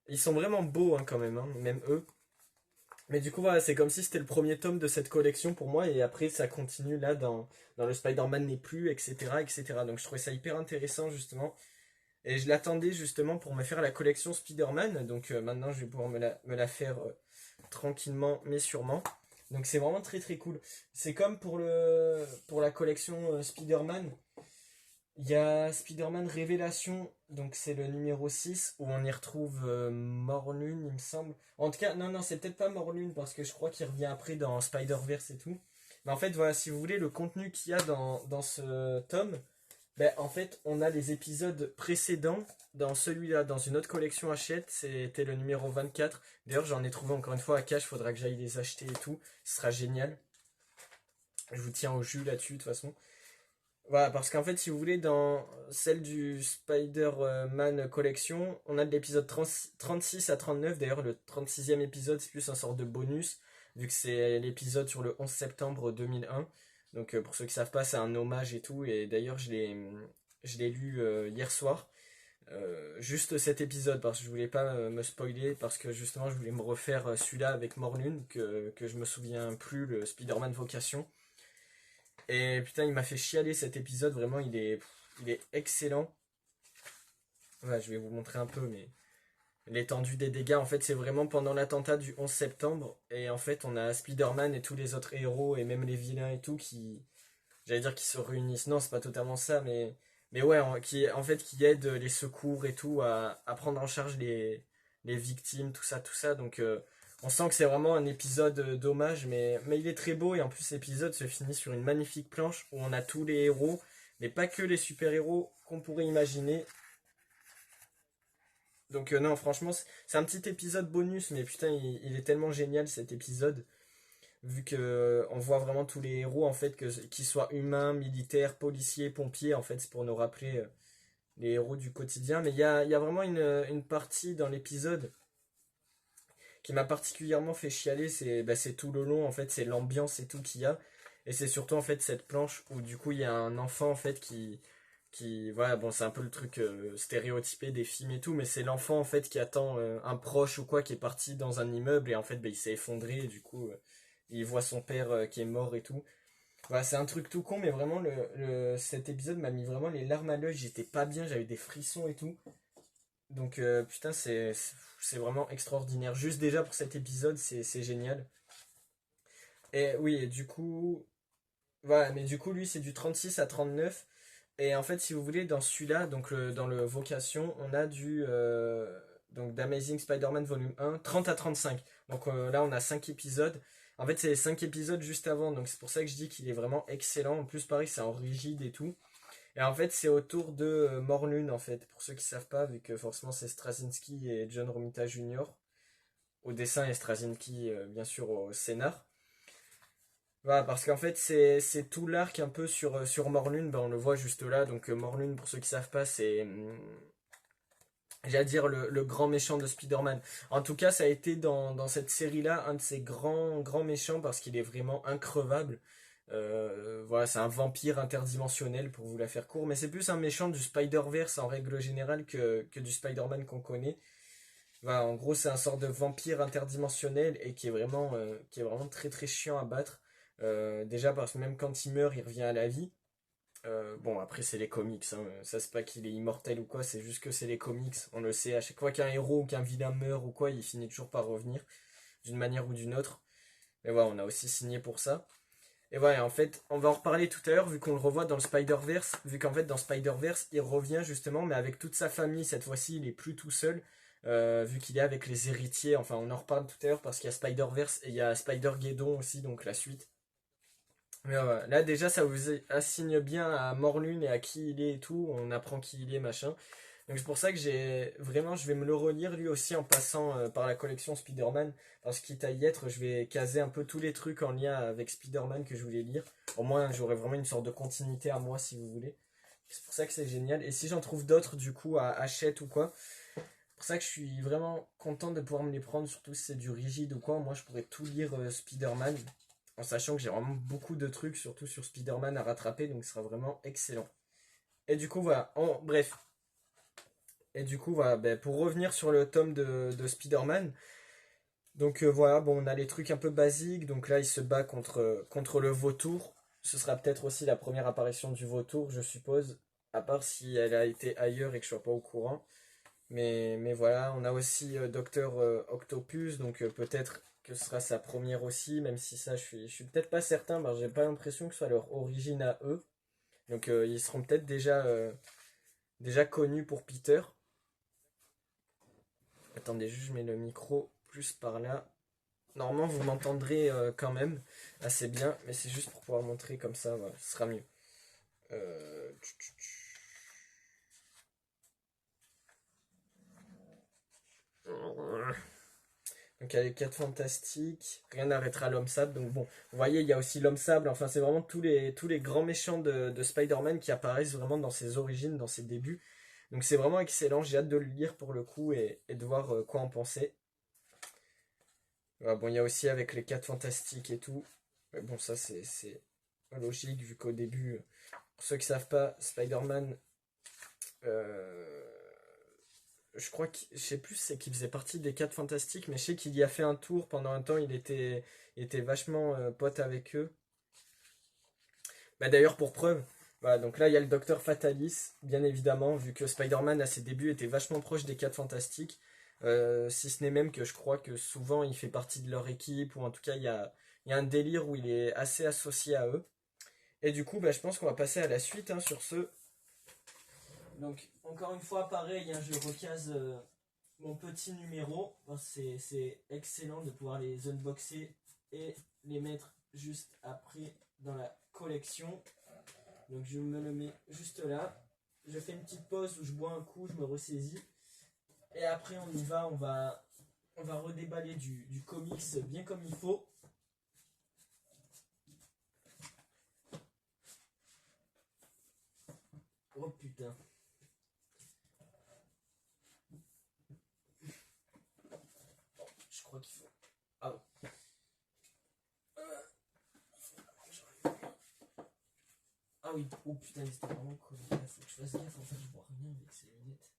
ils sont vraiment beaux, hein, quand même, hein, même eux. Mais du coup, voilà, c'est comme si c'était le premier tome de cette collection pour moi. Et après, ça continue là dans le Spider-Man n'est plus, etc., etc. Donc, je trouvais ça hyper intéressant, justement. Et je l'attendais, justement, pour me faire la collection Spider-Man. Donc, maintenant, je vais pouvoir me la faire tranquillement mais sûrement. Donc c'est vraiment très très cool. C'est comme pour la collection Spider-Man. Il y a Spider-Man Révélation, donc c'est le numéro 6 où on y retrouve Morlun, il me semble. En tout cas, non, non, c'est peut-être pas Morlun parce que je crois qu'il revient après dans Spider-Verse et tout. Mais en fait, voilà, si vous voulez, le contenu qu'il y a dans ce tome, ben, en fait, on a les épisodes précédents dans celui-là, dans une autre collection Hachette, c'était le numéro 24. D'ailleurs, j'en ai trouvé encore une fois à cash, faudra que j'aille les acheter et tout. Ce sera génial. Je vous tiens au jus là-dessus, de toute façon. Voilà, parce qu'en fait, si vous voulez, dans celle du Spider-Man Collection, on a de l'épisode 36 à 39. D'ailleurs, le 36e épisode, c'est plus un sort de bonus, vu que c'est l'épisode sur le 11 septembre 2001. Donc, pour ceux qui savent pas, c'est un hommage et tout. Et d'ailleurs, je l'ai lu hier soir. Juste cet épisode, parce que je voulais pas me spoiler, parce que justement, je voulais me refaire celui-là avec Morlun, que je me souviens plus, le Spider-Man Vocation. Et putain, il m'a fait chialer cet épisode, vraiment, il est excellent. Ouais, je vais vous montrer un peu, mais l'étendue des dégâts, en fait, c'est vraiment pendant l'attentat du 11 septembre. Et en fait, on a Spider-Man et tous les autres héros, et même les vilains et tout, j'allais dire qui se réunissent. Non, c'est pas totalement ça, mais ouais, qui aident les secours et tout à prendre en charge les victimes, tout ça, tout ça. Donc, on sent que c'est vraiment un épisode d'hommage, mais il est très beau et en plus l'épisode se finit sur une magnifique planche où on a tous les héros, mais pas que les super-héros qu'on pourrait imaginer. Donc non, franchement, c'est un petit épisode bonus, mais putain, il est tellement génial cet épisode, vu que on voit vraiment tous les héros en fait, qu'ils soient humains, militaires, policiers, pompiers, en fait, c'est pour nous rappeler les héros du quotidien. Mais il y a vraiment une partie dans l'épisode qui m'a particulièrement fait chialer, c'est tout le long, en fait, c'est l'ambiance et tout qu'il y a. Et c'est surtout, en fait, cette planche où, du coup, il y a un enfant, en fait, voilà, bon, c'est un peu le truc stéréotypé des films et tout, mais c'est l'enfant, en fait, qui attend un proche ou quoi, qui est parti dans un immeuble, et en fait, il s'est effondré, et du coup, il voit son père qui est mort et tout. Voilà, c'est un truc tout con, mais vraiment, cet épisode m'a mis vraiment les larmes à l'œil, j'étais pas bien, j'avais des frissons et tout. Donc putain, c'est vraiment extraordinaire. Juste déjà pour cet épisode, c'est génial. Et oui, et du coup, voilà, mais du coup, lui, c'est du 36 à 39. Et en fait, si vous voulez, dans celui-là, donc dans le Vocation, on a donc d'Amazing Spider-Man volume 1, 30 à 35. Donc là, on a 5 épisodes. En fait, c'est les 5 épisodes juste avant, donc c'est pour ça que je dis qu'il est vraiment excellent. En plus, pareil, c'est en rigide et tout. Et en fait, c'est autour de Morlun, en fait, pour ceux qui savent pas, vu que forcément c'est Straczynski et John Romita Jr. au dessin et Straczynski, bien sûr, au scénar. Voilà, parce qu'en fait, c'est tout l'arc un peu sur Morlun, ben, on le voit juste là. Donc, Morlun, pour ceux qui savent pas, c'est, j'allais dire, le grand méchant de Spider-Man. En tout cas, ça a été dans cette série-là un de ces grands, grands méchants parce qu'il est vraiment increvable. Voilà, c'est un vampire interdimensionnel pour vous la faire court, mais c'est plus un méchant du Spider-Verse en règle générale que du Spider-Man qu'on connaît. Voilà, en gros, c'est un sort de vampire interdimensionnel et qui est vraiment très très chiant à battre. Déjà parce que même quand il meurt, il revient à la vie. Bon, après, c'est les comics, hein. Ça, c'est pas qu'il est immortel ou quoi, c'est juste que c'est les comics. On le sait, à chaque fois qu'un héros ou qu'un vilain meurt ou quoi, il finit toujours par revenir, d'une manière ou d'une autre. Mais voilà, on a aussi signé pour ça. Et voilà, en fait, on va en reparler tout à l'heure, vu qu'on le revoit dans le Spider-Verse, vu qu'en fait, dans Spider-Verse, il revient justement, mais avec toute sa famille. Cette fois-ci, il est plus tout seul, vu qu'il est avec les héritiers. Enfin, on en reparle tout à l'heure parce qu'il y a Spider-Verse et il y a Spider-Geddon aussi, donc la suite. Mais ouais, là déjà ça vous assigne bien à Morlun et à qui il est et tout, on apprend qui il est machin. Donc c'est pour ça que j'ai vraiment je vais me le relire lui aussi en passant par la collection Spider-Man. Parce quitte à y être, je vais caser un peu tous les trucs en lien avec Spider-Man que je voulais lire. Au moins j'aurai vraiment une sorte de continuité à moi si vous voulez. C'est pour ça que c'est génial. Et si j'en trouve d'autres du coup à Hachette ou quoi, c'est pour ça que je suis vraiment content de pouvoir me les prendre, surtout si c'est du rigide ou quoi. Moi je pourrais tout lire Spider-Man en sachant que j'ai vraiment beaucoup de trucs, surtout sur Spider-Man à rattraper, donc ce sera vraiment excellent. Et du coup, voilà, bref. Et du coup, voilà, ben, pour revenir sur le tome de Spider-Man, donc voilà, bon, on a les trucs un peu basiques, donc là, il se bat contre le vautour. Ce sera peut-être aussi la première apparition du vautour, je suppose, à part si elle a été ailleurs et que je sois pas au courant. Mais voilà, on a aussi Docteur Octopus, donc peut-être que ce sera sa première aussi, même si ça, je suis peut-être pas certain, ben, j'ai pas l'impression que ce soit leur origine à eux. Donc ils seront peut-être déjà connus pour Peter. Attendez, juste je mets le micro plus par là. Normalement, vous m'entendrez quand même assez bien, mais c'est juste pour pouvoir montrer comme ça, voilà, ce sera mieux. Euh, Donc il y a les 4 fantastiques, rien n'arrêtera l'homme sable. Donc bon, vous voyez, il y a aussi l'homme sable. Enfin, c'est vraiment tous les grands méchants de Spider-Man qui apparaissent vraiment dans ses origines, dans ses débuts. Donc c'est vraiment excellent. J'ai hâte de le lire pour le coup et de voir quoi en penser. Bon, il y a aussi avec les 4 fantastiques et tout. Mais bon, ça c'est logique vu qu'au début, pour ceux qui savent pas, Spider-Man, euh, je crois que je sais plus c'est qu'il faisait partie des 4 fantastiques, mais je sais qu'il y a fait un tour pendant un temps, il était vachement pote avec eux. Bah d'ailleurs pour preuve, voilà, donc là il y a le docteur Fatalis, bien évidemment, vu que Spider-Man à ses débuts était vachement proche des 4 fantastiques, si ce n'est même que je crois que souvent il fait partie de leur équipe, ou en tout cas il y a un délire où il est assez associé à eux. Et du coup, bah, je pense qu'on va passer à la suite hein, sur ce. Donc, encore une fois, pareil, hein, je recase mon petit numéro. Bon, c'est excellent de pouvoir les unboxer et les mettre juste après dans la collection. Donc, je me le mets juste là. Je fais une petite pause où je bois un coup, je me ressaisis. Et après, on y va, on va redéballer du comics bien comme il faut. Oh putain. Je crois qu'il faut. Ah bon. Ah oui, oh putain, mais c'était vraiment cool. Là, faut que je fasse gaffe, en fait, je vois rien avec ces lunettes.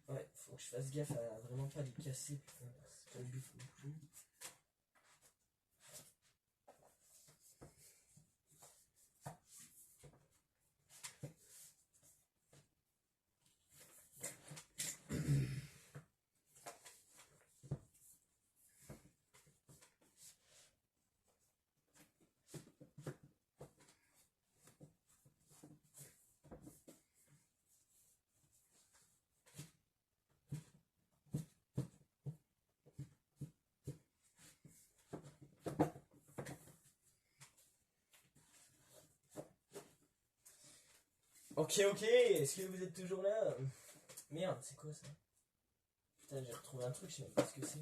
Ouais, faut que je fasse gaffe à vraiment pas les casser, putain. C'est pas le but non plus. Ok, ok, est-ce que vous êtes toujours là? Merde, c'est quoi ça? Putain, j'ai retrouvé un truc, je sais même pas ce que c'est.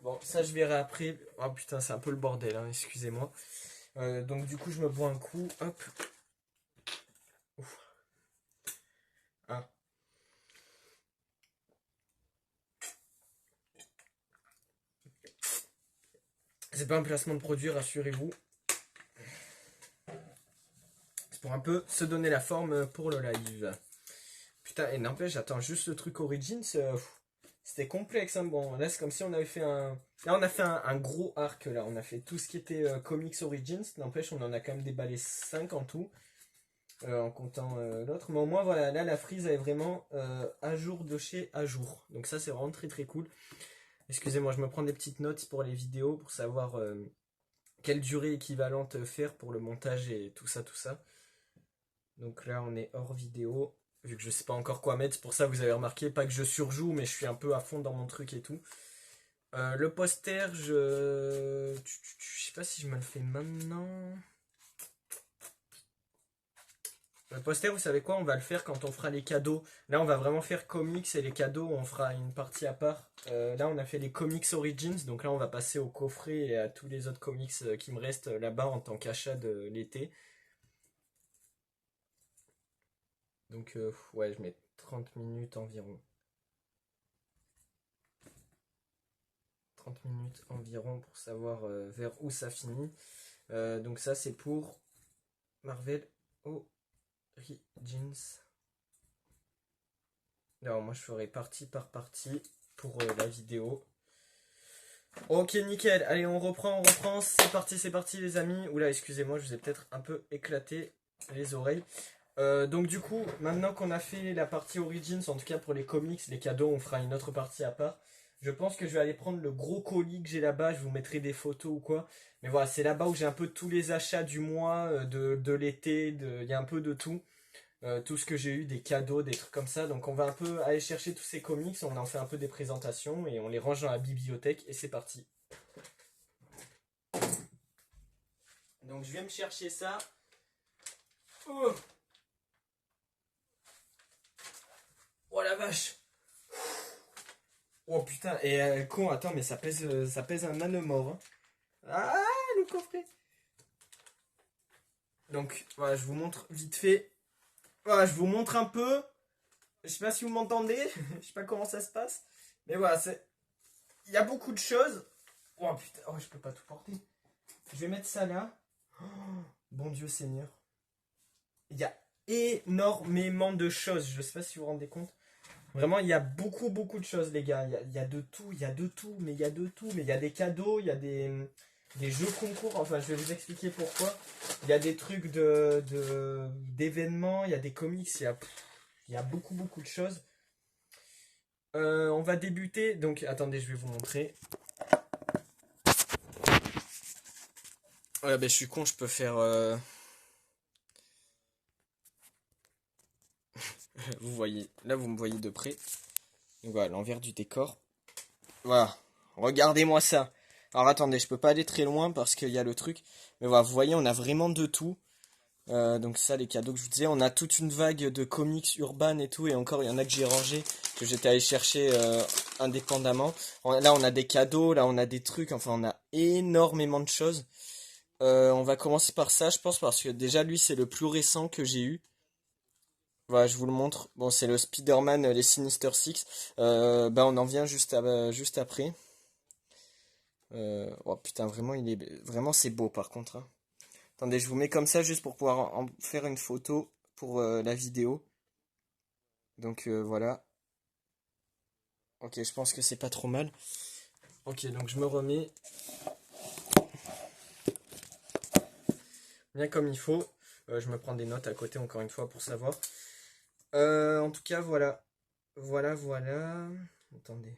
Bon, ça je verrai après. Oh putain, c'est un peu le bordel, hein, excusez-moi. Donc du coup, je me bois un coup, hop. Ouf. Ah. C'est pas un placement de produit, rassurez-vous. C'est pour un peu se donner la forme pour le live. Putain, et n'empêche, j'attends juste le truc Origins. C'était complexe, hein. Bon, là, c'est comme si on avait fait un. Là, on a fait un gros arc, là. On a fait tout ce qui était Comics Origins. N'empêche, on en a quand même déballé 5 en tout, en comptant l'autre. Mais au moins, voilà, là, la frise, elle est vraiment à jour de chez à jour. Donc, ça, c'est vraiment très très cool. Excusez-moi, je me prends des petites notes pour les vidéos, pour savoir quelle durée équivalente faire pour le montage et tout ça, tout ça. Donc là, on est hors vidéo. Vu que je sais pas encore quoi mettre, c'est pour ça que vous avez remarqué, pas que je surjoue, mais je suis un peu à fond dans mon truc et tout. Le poster, je sais pas si je me le fais maintenant. Le poster, vous savez quoi? On va le faire quand on fera les cadeaux. Là, on va vraiment faire comics et les cadeaux, on fera une partie à part. Là, on a fait les comics Origins, donc là, on va passer au coffret et à tous les autres comics qui me restent là-bas en tant qu'achat de l'été. Donc, ouais, je mets 30 minutes environ. 30 minutes environ pour savoir vers où ça finit. Donc, ça, c'est pour Marvel Origins. Alors, moi, je ferai partie par partie pour la vidéo. Ok, nickel. Allez, on reprend, on reprend. C'est parti, les amis. Oula, excusez-moi, je vous ai peut-être un peu éclaté les oreilles. Donc, du coup, maintenant qu'on a fait la partie Origins, en tout cas pour les comics, les cadeaux, on fera une autre partie à part. Je pense que je vais aller prendre le gros colis que j'ai là-bas. Je vous mettrai des photos ou quoi. Mais voilà, c'est là-bas où j'ai un peu tous les achats du mois, de l'été. Il y a un peu de tout. Tout ce que j'ai eu, des cadeaux, des trucs comme ça. Donc on va un peu aller chercher tous ces comics, on en fait un peu des présentations et on les range dans la bibliothèque et c'est parti. Donc je vais me chercher ça. Oh, oh la vache. Oh putain, et con, attends, mais ça pèse un nanomort. Hein. Ah, le coffret. Donc voilà, je vous montre vite fait. Voilà, je vous montre un peu. Je sais pas si vous m'entendez, je sais pas comment ça se passe. Mais voilà, il y a beaucoup de choses. Oh putain, oh, je peux pas tout porter. Je vais mettre ça là. Oh, bon Dieu Seigneur. Il y a énormément de choses. Je sais pas si vous vous rendez compte. Vraiment, il y a beaucoup de choses, les gars. Il y a de tout, il y a de tout, mais il y a de tout. Mais il y a des cadeaux, il y a des jeux concours. Enfin, je vais vous expliquer pourquoi. Il y a des trucs d'événements, il y a des comics, il y a beaucoup de choses. On va débuter. Donc, attendez, je vais vous montrer. Ouais, ben, je suis con, je peux faire. Vous voyez, là, vous me voyez de près. Donc, voilà, l'envers du décor. Voilà, regardez-moi ça. Alors, attendez, je peux pas aller très loin parce qu'il y a le truc. Mais voilà, vous voyez, on a vraiment de tout. Donc, ça, les cadeaux que je vous disais. On a toute une vague de comics urbains et tout. Et encore, il y en a que j'ai rangé, que j'étais allé chercher indépendamment. Là, on a des cadeaux, là, on a des trucs. Enfin, on a énormément de choses. On va commencer par ça, je pense, parce que déjà, lui, c'est le plus récent que j'ai eu. Voilà, je vous le montre. Bon, c'est le Spider-Man, les Sinister Six. On en vient juste après. Oh putain, vraiment, vraiment, c'est beau par contre. Hein. Attendez, je vous mets comme ça juste pour pouvoir en faire une photo pour la vidéo. Donc voilà. Ok, je pense que c'est pas trop mal. Ok, donc je me remets bien comme il faut. Je me prends des notes à côté encore une fois pour savoir. En tout cas, voilà. Voilà. Attendez.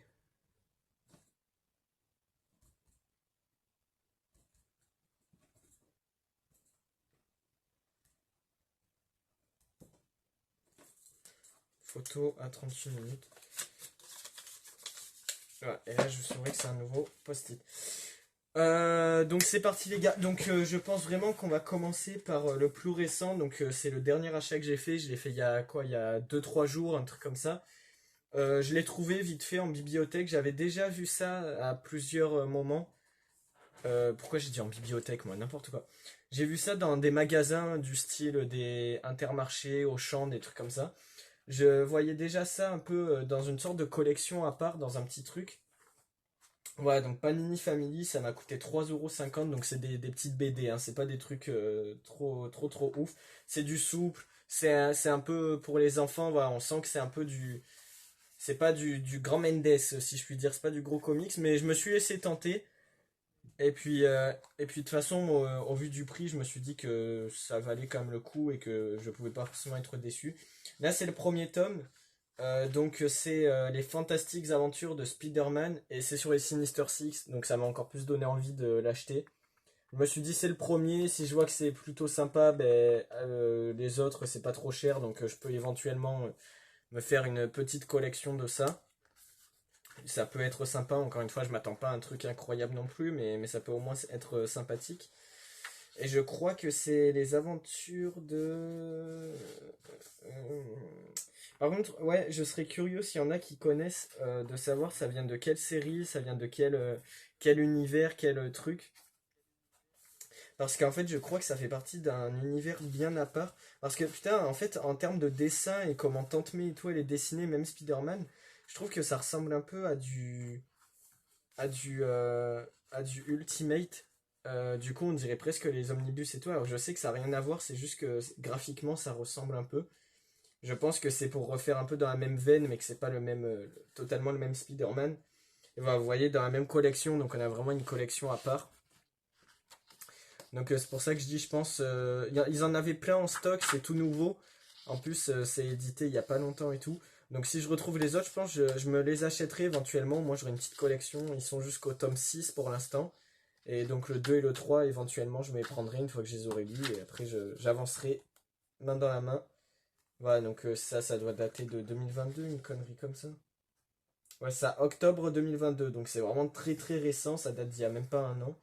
Photo à 38 minutes. Voilà, et là, je saurais que c'est un nouveau post-it. Donc c'est parti les gars. Donc je pense vraiment qu'on va commencer par le plus récent. Donc c'est le dernier achat que j'ai fait. Je l'ai fait il y a quoi? Il y a 2 3 jours, un truc comme ça. Je l'ai trouvé vite fait en bibliothèque. J'avais déjà vu ça à plusieurs moments. Pourquoi j'ai dit en bibliothèque moi? N'importe quoi. J'ai vu ça dans des magasins du style des Intermarchés, Auchan, des trucs comme ça. Je voyais déjà ça un peu dans une sorte de collection à part, dans un petit truc. Ouais, donc Panini Family, ça m'a coûté 3,50 €, donc c'est des petites BD, hein, c'est pas des trucs trop ouf. C'est du souple, c'est un peu pour les enfants, voilà, on sent que c'est un peu du. C'est pas du grand Mendes, si je puis dire, c'est pas du gros comics, mais je me suis laissé tenter. Et puis de toute façon, au vu du prix, je me suis dit que ça valait quand même le coup et que je pouvais pas forcément être déçu. Là, c'est le premier tome. Donc c'est les fantastiques aventures de Spider-Man et c'est sur les Sinister Six, donc ça m'a encore plus donné envie de l'acheter. Je me suis dit c'est le premier, si je vois que c'est plutôt sympa, les autres c'est pas trop cher, donc je peux éventuellement me faire une petite collection de ça. Ça peut être sympa, encore une fois, je m'attends pas à un truc incroyable non plus, mais ça peut au moins être sympathique. Et je crois que c'est les aventures de... euh, Par contre, ouais, je serais curieux s'il y en a qui connaissent de savoir ça vient de quelle série, ça vient de quel univers, quel truc. Parce qu'en fait, je crois que ça fait partie d'un univers bien à part. Parce que putain, en fait, en termes de dessin et comment Tante May et tout, elle est dessinée, même Spider-Man, je trouve que ça ressemble un peu à du, euh, à du Ultimate. Du coup, on dirait presque les omnibus et tout. Alors, je sais que ça n'a rien à voir, c'est juste que graphiquement, ça ressemble un peu. Je pense que c'est pour refaire un peu dans la même veine, mais que c'est pas le même, totalement le même Spider-Man. Et voilà, vous voyez, dans la même collection, donc on a vraiment une collection à part. Donc c'est pour ça que je dis, je pense, ils en avaient plein en stock, c'est tout nouveau. En plus, c'est édité il y a pas longtemps et tout. Donc si je retrouve les autres, je pense que je me les achèterai éventuellement. Moi, j'aurai une petite collection. Ils sont jusqu'au tome 6 pour l'instant. Et donc le 2 et le 3 éventuellement, je me les prendrai une fois que je les aurai lus. Et après, j'avancerai main dans la main. Voilà, donc ça doit dater de 2022, une connerie comme ça. Ouais, ça, octobre 2022. Donc c'est vraiment très très récent. Ça date d'il y a même pas un an.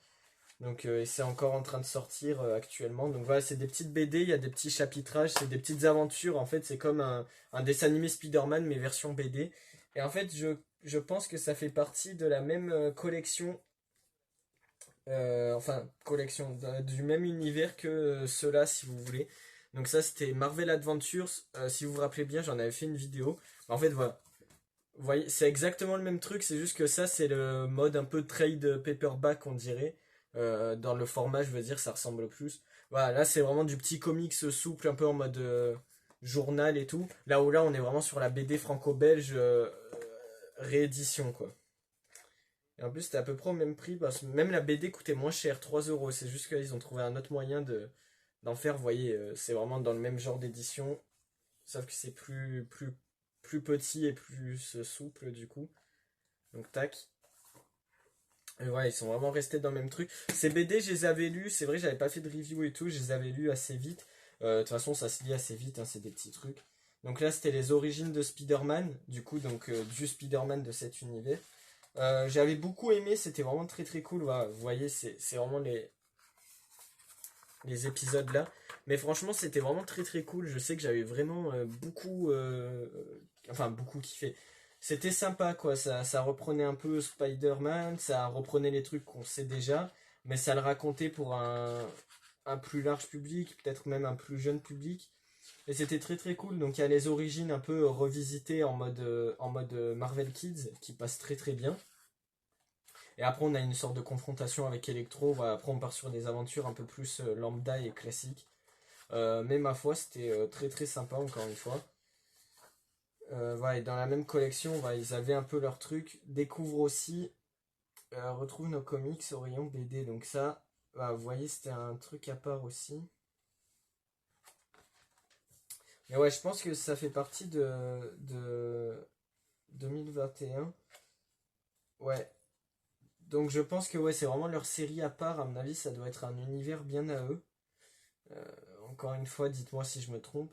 Donc, et c'est encore en train de sortir actuellement. Donc voilà, c'est des petites BD, il y a des petits chapitrages, c'est des petites aventures. En fait, c'est comme un dessin animé Spider-Man, mais version BD. Et en fait, je pense que ça fait partie de la même collection, enfin, collection, du même univers que ceux-là, si vous voulez. Donc ça, c'était Marvel Adventures. Si vous vous rappelez bien, j'en avais fait une vidéo. En fait, voilà. Vous voyez, c'est exactement le même truc, c'est juste que ça, c'est le mode un peu trade paperback, on dirait. Dans le format, je veux dire, ça ressemble plus. Voilà, là, c'est vraiment du petit comics souple, un peu en mode journal et tout. Là, on est vraiment sur la BD franco-belge réédition, quoi. Et en plus, c'était à peu près au même prix, parce que même la BD coûtait moins cher, 3 euros. C'est juste qu'ils ont trouvé un autre moyen d'en faire, vous voyez, c'est vraiment dans le même genre d'édition, sauf que c'est plus petit et plus souple, du coup. Donc tac. Et ouais, ils sont vraiment restés dans le même truc. Ces BD, je les avais lus, c'est vrai, j'avais pas fait de review et tout, je les avais lus assez vite. De toute façon, ça se lit assez vite, hein, c'est des petits trucs. Donc là, c'était les origines de Spider-Man, du coup, donc du Spider-Man de cet univers. J'avais beaucoup aimé, c'était vraiment très très cool. Voilà, vous voyez, c'est vraiment les épisodes là. Mais franchement, c'était vraiment très très cool. Je sais que j'avais vraiment enfin beaucoup kiffé. C'était sympa quoi, ça reprenait un peu Spider-Man, ça reprenait les trucs qu'on sait déjà, mais ça le racontait pour un plus large public, peut-être même un plus jeune public. Et c'était très très cool. Donc il y a les origines un peu revisitées en mode Marvel Kids qui passent très très bien. Et après on a une sorte de confrontation avec Electro. Voilà, après on part sur des aventures un peu plus lambda et classiques. Mais ma foi, c'était très très sympa encore une fois. Voilà, et dans la même collection, voilà, ils avaient un peu leur truc. Découvre aussi, retrouve nos comics au rayon BD. Donc ça, voilà, vous voyez, c'était un truc à part aussi. Mais ouais, je pense que ça fait partie de 2021. Ouais. Donc je pense que ouais, c'est vraiment leur série à part. À mon avis, ça doit être un univers bien à eux. Euh, Encore une fois, dites-moi si je me trompe.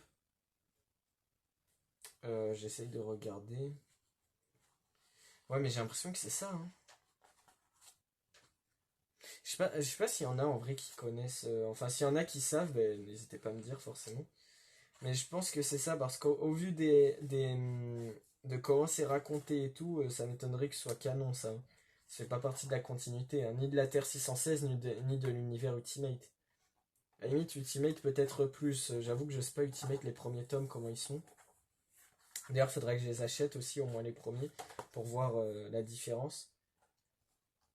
J'essaye de regarder. Ouais, mais j'ai l'impression que c'est ça, hein. Je sais pas s'il y en a en vrai qui connaissent. Enfin, s'il y en a qui savent, ben, n'hésitez pas à me dire forcément. Mais je pense que c'est ça, parce qu'au vu de comment c'est raconté et tout, ça m'étonnerait que ce soit canon, ça. Ça fait pas partie de la continuité, hein, ni de la Terre 616, ni de l'univers Ultimate. À la limite, Ultimate peut-être plus. J'avoue que je sais pas Ultimate les premiers tomes, comment ils sont. D'ailleurs, il faudrait que je les achète aussi, au moins les premiers, pour voir la différence.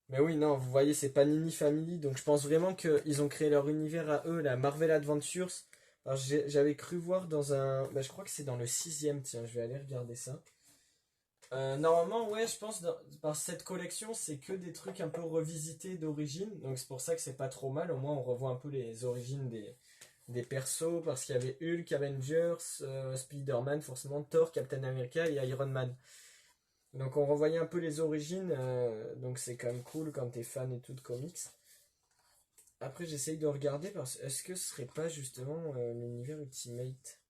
Mais oui, non, vous voyez, c'est Panini Family, donc je pense vraiment qu'ils ont créé leur univers à eux, la Marvel Adventures. Alors j'avais cru voir dans un... Bah, je crois que c'est dans le sixième, tiens, je vais aller regarder ça. Normalement, ouais, je pense par cette collection, c'est que des trucs un peu revisités d'origine, donc c'est pour ça que c'est pas trop mal, au moins on revoit un peu les origines des persos, parce qu'il y avait Hulk, Avengers, Spider-Man, forcément Thor, Captain America et Iron Man. Donc on revoyait un peu les origines, donc c'est quand même cool quand t'es fan et tout de comics. Après j'essaye de regarder parce est-ce que ce serait pas justement l'univers Ultimate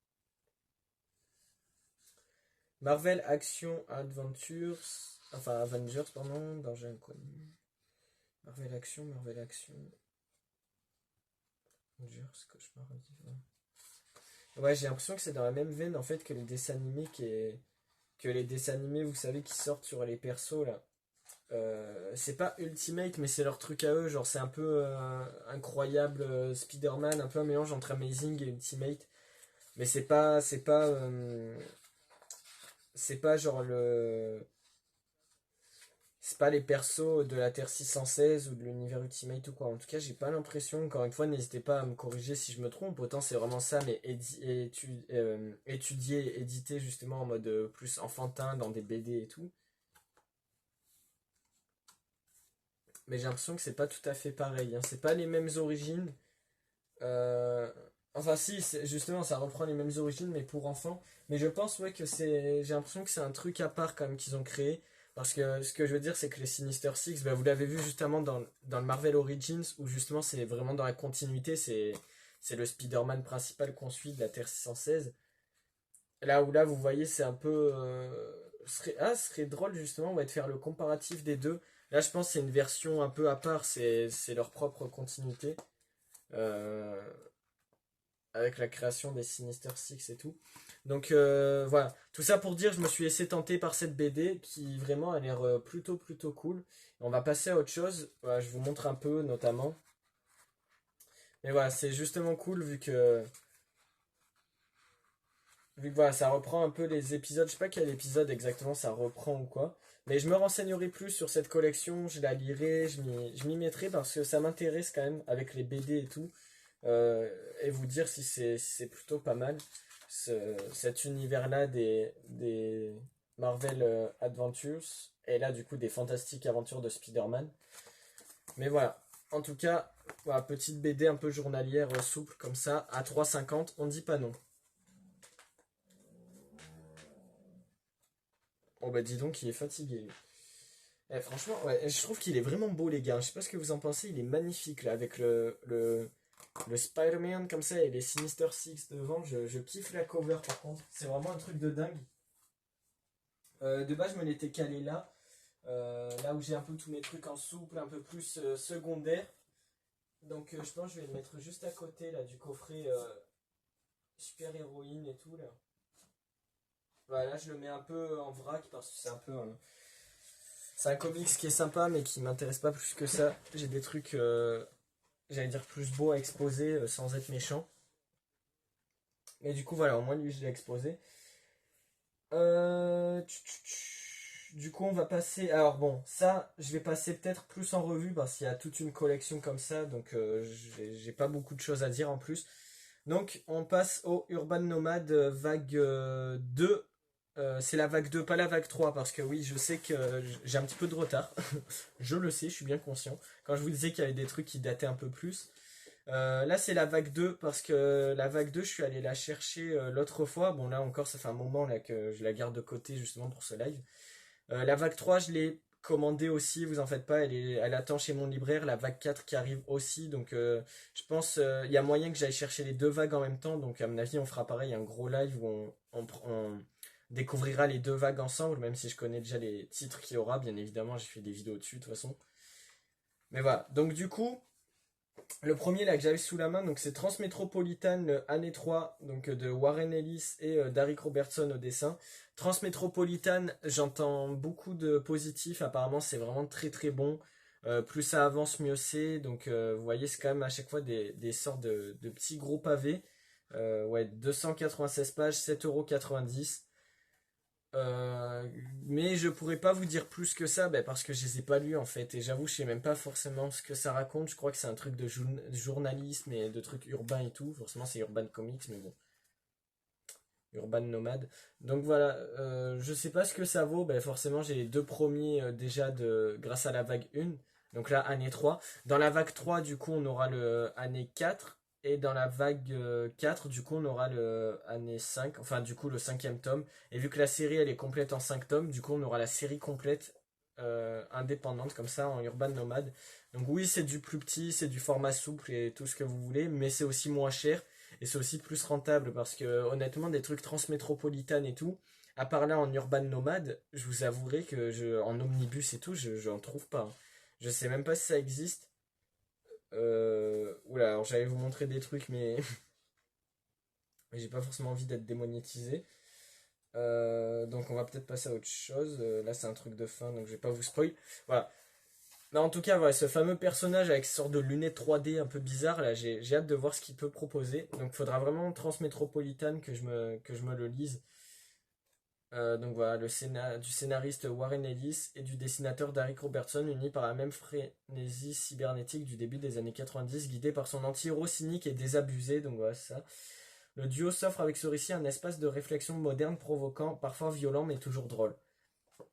Marvel Action Adventures. Enfin, Avengers, pardon, Danger Inconnu. Marvel Action. Avengers, Cauchemar Vivant. Ouais, j'ai l'impression que c'est dans la même veine en fait que les dessins animés que les dessins animés, vous savez, qui sortent sur les persos là. C'est pas Ultimate, mais c'est leur truc à eux. Genre, c'est un peu incroyable Spider-Man, un peu un mélange entre Amazing et Ultimate. Mais c'est pas genre le, c'est pas les persos de la Terre 616 ou de l'univers Ultimate ou quoi. En tout cas, j'ai pas l'impression. Encore une fois, n'hésitez pas à me corriger si je me trompe. Autant c'est vraiment ça, mais étudié, édité justement en mode plus enfantin dans des BD et tout. Mais j'ai l'impression que c'est pas tout à fait pareil, hein. C'est pas les mêmes origines. Euh, Enfin, si, justement, ça reprend les mêmes origines, mais pour enfants. Mais je pense, ouais, que c'est. J'ai l'impression que c'est un truc à part quand même qu'ils ont créé. Parce que ce que je veux dire, c'est que les Sinister Six, bah, vous l'avez vu justement dans le Marvel Origins, où justement c'est vraiment dans la continuité, c'est le Spider-Man principal qu'on suit de la Terre 616. Là où là, vous voyez, c'est un peu. Ce serait drôle justement, ouais, de faire le comparatif des deux. Là, je pense que c'est une version un peu à part, c'est leur propre continuité. Euh, Avec la création des Sinister Six et tout. Donc voilà, tout ça pour dire, je me suis laissé tenter par cette BD qui vraiment a l'air plutôt cool. On va passer à autre chose. Voilà, je vous montre un peu notamment. Mais voilà, c'est justement cool vu que voilà, ça reprend un peu les épisodes. Je sais pas quel épisode exactement ça reprend ou quoi. Mais je me renseignerai plus sur cette collection, je la lirai, je m'y mettrai parce que ça m'intéresse quand même avec les BD et tout. Et vous dire si c'est plutôt pas mal cet univers-là des Marvel Adventures et là du coup des fantastiques aventures de Spider-Man. Mais voilà, en tout cas, voilà, petite BD un peu journalière souple comme ça, à 3,50, on dit pas non. Oh bah dis donc, il est fatigué lui. Franchement, ouais, je trouve qu'il est vraiment beau les gars. Je sais pas ce que vous en pensez, il est magnifique là avec le Spider-Man comme ça et les Sinister Six devant. Je kiffe la cover par contre. C'est vraiment un truc de dingue. De base, je me l'étais calé là. Là où j'ai un peu tous mes trucs en souple, un peu plus secondaire. Donc je pense que je vais le mettre juste à côté là du coffret super héroïne et tout là. Voilà, je le mets un peu en vrac parce que c'est un peu c'est un comics qui est sympa mais qui m'intéresse pas plus que ça. J'ai des trucs j'allais dire plus beaux à exposer sans être méchant. Mais du coup voilà, au moins lui je l'ai exposé. Du coup, on va passer. Alors bon, ça, je vais passer peut-être plus en revue parce qu'il y a toute une collection comme ça, donc j'ai pas beaucoup de choses à dire en plus. Donc, on passe au Urban Nomad vague 2. C'est la vague 2, pas la vague 3, parce que oui, je sais que j'ai un petit peu de retard. Je le sais, je suis bien conscient. Quand je vous disais qu'il y avait des trucs qui dataient un peu plus. Là, c'est la vague 2 parce que la vague 2 je suis allé la chercher l'autre fois. Bon, là encore, ça fait un moment là, que je la garde de côté justement pour ce live. La vague 3 je l'ai commandée aussi, vous en faites pas, elle attend chez mon libraire. La vague 4 qui arrive aussi. Donc, je pense il y a moyen que j'aille chercher les deux vagues en même temps. Donc, à mon avis, on fera pareil, un gros live où on découvrira les deux vagues ensemble, même si je connais déjà les titres qu'il y aura. Bien évidemment, j'ai fait des vidéos dessus de toute façon. Mais voilà, donc du coup, le premier là que j'avais sous la main, donc c'est Transmétropolitan année 3, donc de Warren Ellis et Darick Robertson au dessin. Transmétropolitan, j'entends beaucoup de positifs, apparemment c'est vraiment très bon. Plus ça avance, mieux c'est. Donc vous voyez, c'est quand même à chaque fois des sortes de petits gros pavés. Ouais, 296 pages, 7,90 €. Euh, mais je pourrais pas vous dire plus que ça parce que je les ai pas lus en fait et j'avoue je sais même pas forcément ce que ça raconte. Je crois que c'est un truc de journalisme et de trucs urbains et tout. Forcément c'est Urban Comics mais bon, Urban Nomade. Donc voilà, je sais pas ce que ça vaut. Forcément j'ai les deux premiers déjà grâce à la vague 1. Donc là année 3. Dans la vague 3 du coup on aura le année 4. Et dans la vague 4, du coup, on aura le année 5, enfin, du coup, le cinquième tome. Et vu que la série, elle est complète en 5 tomes, du coup, on aura la série complète indépendante, comme ça, en Urban Nomade. Donc oui, c'est du plus petit, c'est du format souple et tout ce que vous voulez, mais c'est aussi moins cher et c'est aussi plus rentable parce que, honnêtement, des trucs transmétropolitanes et tout, À part là en urban nomade, je vous avouerai que en omnibus et tout, je n'en trouve pas, hein. Je sais même pas si ça existe. Oula, alors j'allais vous montrer des trucs, mais j'ai pas forcément envie d'être démonétisé. Donc on va peut-être passer à autre chose. Là c'est un truc de fin, donc je vais pas vous spoil. Voilà. Mais en tout cas, voilà, ce fameux personnage avec ce sort de lunettes 3D un peu bizarre, là, j'ai hâte de voir ce qu'il peut proposer. Donc il faudra vraiment Transmétropolitane que je me le lise. Donc voilà, du scénariste Warren Ellis et du dessinateur Derek Robertson, unis par la même frénésie cybernétique du début des années 90, guidé par son anti-héros cynique et désabusé. Donc voilà, c'est ça. Le duo s'offre avec ce récit un espace de réflexion moderne, provoquant, parfois violent, mais toujours drôle.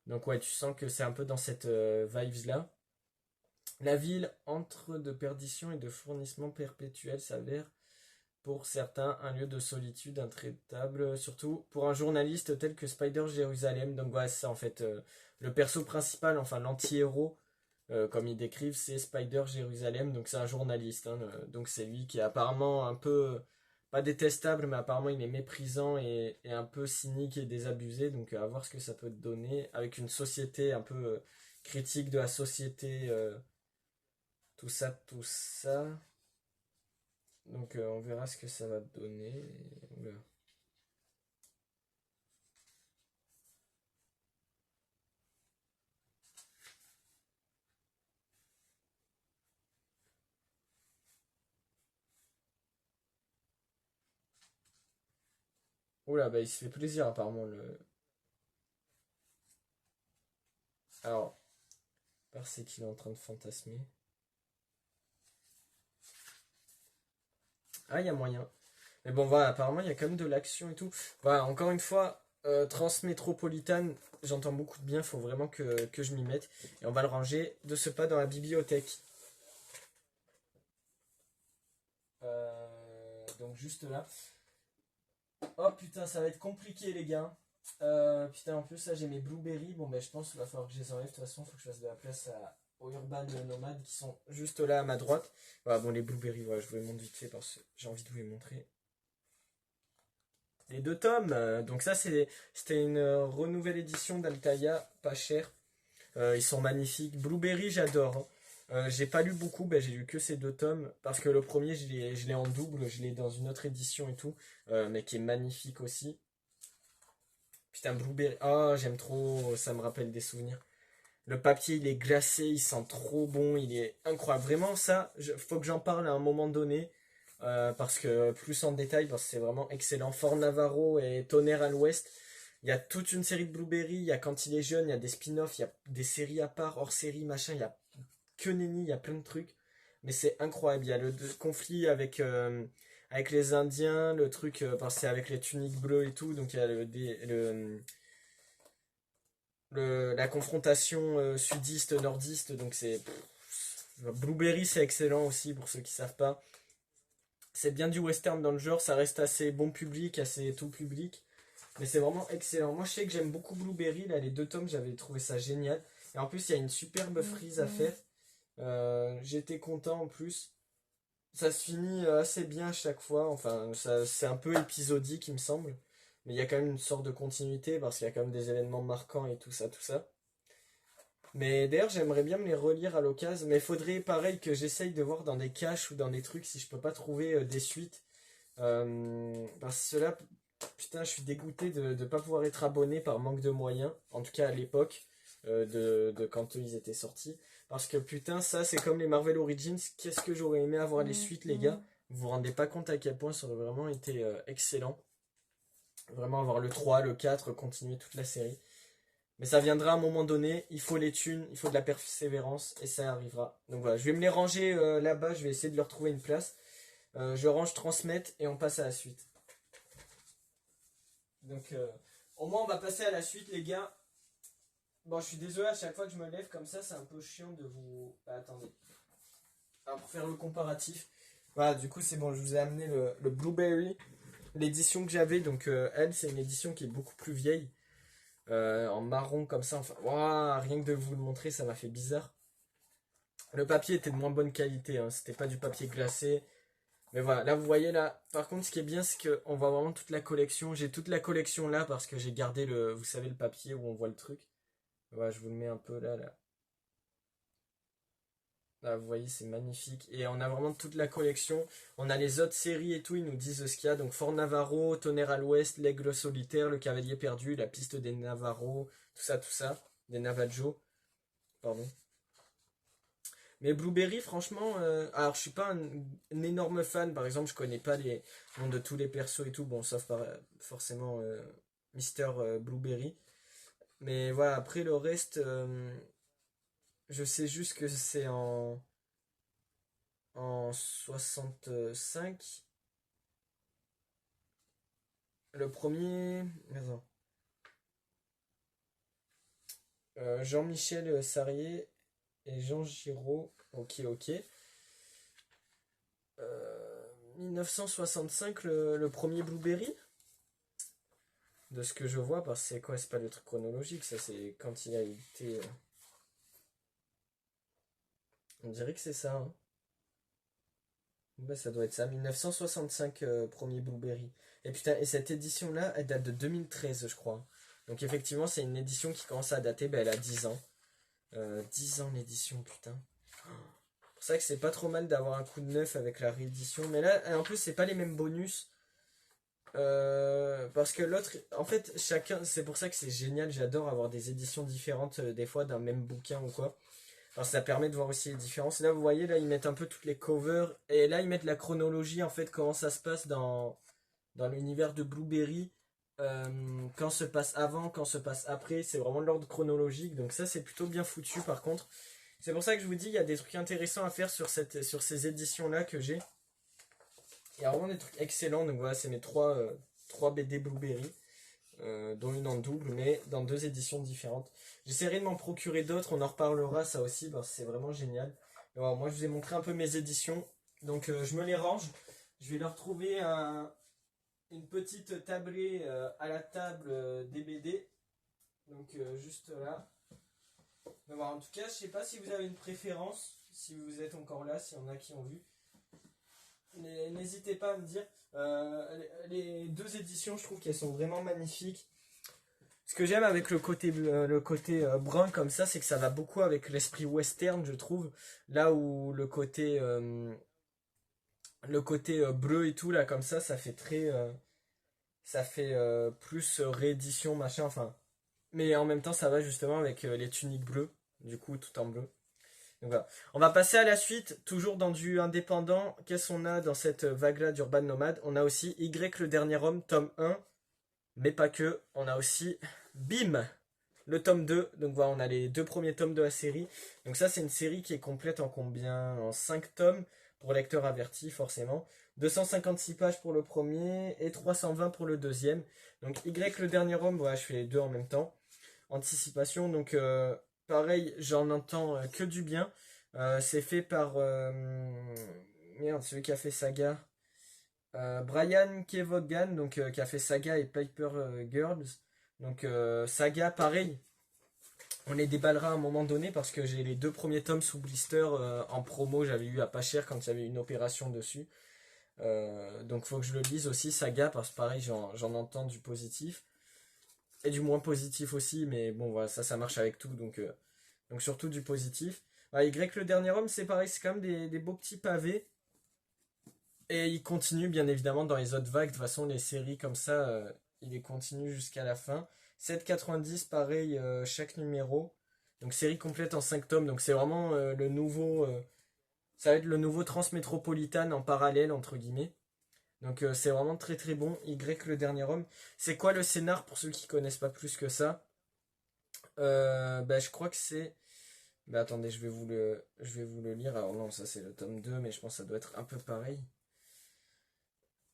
Donc ouais, tu sens que c'est un peu dans cette vibes-là. La ville, entre de perdition et de fournissement perpétuel, s'avère pour certains un lieu de solitude intraitable, surtout pour un journaliste tel que Spider Jérusalem. Donc voilà, c'est ça en fait. Le perso principal, enfin l'anti-héros, comme ils décrivent, c'est Spider Jérusalem, donc c'est un journaliste, hein, donc c'est lui qui est apparemment un peu, pas détestable, mais apparemment il est méprisant et un peu cynique et désabusé, donc à voir ce que ça peut donner, avec une société un peu critique de la société, tout ça, tout ça. Donc on verra ce que ça va donner. Oula. Oula, bah il se fait plaisir apparemment le. Alors, c'est qu'il est en train de fantasmer. Ah, il y a moyen. Mais bon, voilà, apparemment, il y a quand même de l'action et tout. Voilà, encore une fois, Transmétropolitane, j'entends beaucoup de bien, il faut vraiment que je m'y mette. Et on va le ranger de ce pas dans la bibliothèque. Donc, juste là. Oh putain, ça va être compliqué, les gars. Putain, en plus, là, j'ai mes blueberries. Bon, ben, je pense qu'il va falloir que je les enlève. De toute façon, il faut que je fasse de la place aux urban nomades qui sont juste là à ma droite. Voilà, bon, les blueberries, voilà, je vous les montre vite fait parce que j'ai envie de vous les montrer. Les deux tomes. Donc ça, c'était une renouvelle édition d'Altaïa, pas cher. Ils sont magnifiques. Blueberry, j'adore, hein. J'ai pas lu beaucoup, ben, j'ai lu que ces deux tomes parce que le premier, je l'ai en double, je l'ai dans une autre édition et tout, mais qui est magnifique aussi. Putain, Blueberry, oh, j'aime trop, ça me rappelle des souvenirs. Le papier, il est glacé, il sent trop bon, il est incroyable. Vraiment, ça, faut que j'en parle à un moment donné. Parce que plus en détail, parce que c'est vraiment excellent. Fort Navarro et Tonnerre à l'Ouest. Il y a toute une série de Blueberry. Il y a quand il est jeune, il y a des spin-offs, il y a des séries à part, hors série, machin. Il y a que nenni, il y a plein de trucs. Mais c'est incroyable. Il y a le conflit avec les Indiens, le truc, parce que c'est avec les tuniques bleues et tout. Donc il y a la confrontation sudiste-nordiste. Donc c'est. Blueberry, c'est excellent aussi pour ceux qui savent pas. C'est bien du western dans le genre, ça reste assez bon public, assez tout public. Mais c'est vraiment excellent. Moi, je sais que j'aime beaucoup Blueberry. Là, les deux tomes, j'avais trouvé ça génial. Et en plus, il y a une superbe frise à faire. J'étais content en plus. Ça se finit assez bien à chaque fois. Enfin, c'est un peu épisodique, il me semble. Mais il y a quand même une sorte de continuité parce qu'il y a quand même des événements marquants et tout ça, tout ça. Mais d'ailleurs, j'aimerais bien me les relire à l'occasion. Mais il faudrait, pareil, que j'essaye de voir dans des caches ou dans des trucs si je peux pas trouver des suites. Parce que cela, putain, je suis dégoûté de ne pas pouvoir être abonné par manque de moyens. En tout cas, à l'époque de quand ils étaient sortis. Parce que putain, ça, c'est comme les Marvel Origins. Qu'est-ce que j'aurais aimé avoir les suites, les gars. Vous vous rendez pas compte à quel point ça aurait vraiment été excellent. Vraiment avoir le 3 le 4 continuer toute la série. Mais ça viendra à un moment donné, il faut les thunes, il faut de la persévérance, et ça arrivera. Donc voilà, je vais me les ranger là-bas, je vais essayer de leur trouver une place. Je range, transmettre, et on passe à la suite. Donc au moins on va passer à la suite les gars. Bon, je suis désolé à chaque fois que je me lève comme ça, c'est un peu chiant de vous... Ah, attendez. Alors, pour faire le comparatif. Voilà, du coup c'est bon, je vous ai amené le Blueberry. L'édition que j'avais, donc elle, c'est une édition qui est beaucoup plus vieille. En marron comme ça. Enfin, ouah, rien que de vous le montrer, ça m'a fait bizarre. Le papier était de moins bonne qualité, hein. C'était pas du papier glacé. Mais voilà, là vous voyez là, par contre ce qui est bien c'est qu'on voit vraiment toute la collection. J'ai toute la collection là parce que j'ai gardé vous savez le papier où on voit le truc. Voilà, je vous le mets un peu là, là. Là, vous voyez, c'est magnifique. Et on a vraiment toute la collection. On a les autres séries et tout, ils nous disent ce qu'il y a. Donc Fort Navarro, Tonnerre à l'Ouest, L'Aigle solitaire, Le Cavalier perdu, La piste des Navarro, tout ça, tout ça. Des Navajo, pardon. Mais Blueberry, franchement, alors je suis pas un énorme fan. Par exemple, je connais pas les noms de tous les persos et tout. Bon, sauf forcément Mister Blueberry. Mais voilà, après le reste, je sais juste que c'est en 65. Le premier. Attends. Jean-Michel Sarrier et Jean Giraud. Ok, ok. 1965, le premier Blueberry. De ce que je vois, parce que c'est quoi? C'est pas le truc chronologique, ça c'est quand il a été. On dirait que c'est ça, hein. Bah, ça doit être ça. 1965, premier Blueberry. Et putain, et cette édition-là, elle date de 2013, je crois. Donc effectivement, c'est une édition qui commence à dater, bah, elle a 10 ans. 10 ans l'édition, putain. C'est pour ça que c'est pas trop mal d'avoir un coup de neuf avec la réédition. Mais là, en plus, c'est pas les mêmes bonus. Parce que l'autre, en fait, chacun, c'est pour ça que c'est génial. J'adore avoir des éditions différentes, des fois, d'un même bouquin ou quoi. Alors ça permet de voir aussi les différences. Là, vous voyez, là, ils mettent un peu toutes les covers. Et là, ils mettent la chronologie, en fait, comment ça se passe dans l'univers de Blueberry. Quand se passe avant, quand se passe après. C'est vraiment l'ordre chronologique. Donc ça, c'est plutôt bien foutu, par contre. C'est pour ça que je vous dis, il y a des trucs intéressants à faire sur ces éditions-là que j'ai. Il y a vraiment des trucs excellents. Donc voilà, c'est mes trois BD Blueberry. Dont une en double, mais dans deux éditions différentes. J'essaierai de m'en procurer d'autres, on en reparlera ça aussi, parce que c'est vraiment génial. Et voilà, moi je vous ai montré un peu mes éditions, donc je me les range. Je vais leur trouver une petite tablée à la table des BD, donc juste là. Mais voilà, en tout cas, je sais pas si vous avez une préférence, si vous êtes encore là, s'il y en a qui ont vu. N'hésitez pas à me dire. Les deux éditions, je trouve qu'elles sont vraiment magnifiques. Ce que j'aime avec le côté brun comme ça, c'est que ça va beaucoup avec l'esprit western, je trouve. Là où le côté bleu et tout, là, comme ça fait très. Ça fait plus réédition, machin, enfin. Mais en même temps, ça va justement avec les tuniques bleues, du coup, tout en bleu. Donc voilà. On va passer à la suite, toujours dans du indépendant. Qu'est-ce qu'on a dans cette vague-là d'Urban Nomade? On a aussi Y, le dernier homme, tome 1. Mais pas que. On a aussi Bim, le tome 2. Donc voilà, on a les deux premiers tomes de la série. Donc ça, c'est une série qui est complète en combien? En 5 tomes, pour lecteurs avertis, forcément. 256 pages pour le premier et 320 pour le deuxième. Donc Y, le dernier homme, voilà, je fais les deux en même temps. Anticipation, donc pareil, j'en entends que du bien. C'est fait par... merde, celui qui a fait Saga. Brian Kevogan, donc qui a fait Saga et Piper Girls. Donc Saga, pareil, on les déballera à un moment donné parce que j'ai les deux premiers tomes sous blister en promo, j'avais eu à pas cher quand il y avait une opération dessus. Donc faut que je le lise aussi, Saga, parce que pareil, j'en entends du positif. Et du moins positif aussi, mais bon, voilà, ça marche avec tout, donc surtout du positif. Y, le dernier homme, c'est pareil, c'est quand même des beaux petits pavés. Et il continue bien évidemment dans les autres vagues. De toute façon, les séries comme ça, il les continue jusqu'à la fin. 7,90 pareil, chaque numéro. Donc série complète en 5 tomes. Donc c'est vraiment le nouveau. Ça va être le nouveau Transmétropolitan en parallèle, entre guillemets. Donc c'est vraiment très très bon. Y, le dernier homme. C'est quoi le scénar pour ceux qui connaissent pas plus que ça? Bah, je crois que c'est. Bah attendez, je vais vous le lire. Alors non, ça c'est le tome 2, mais je pense que ça doit être un peu pareil.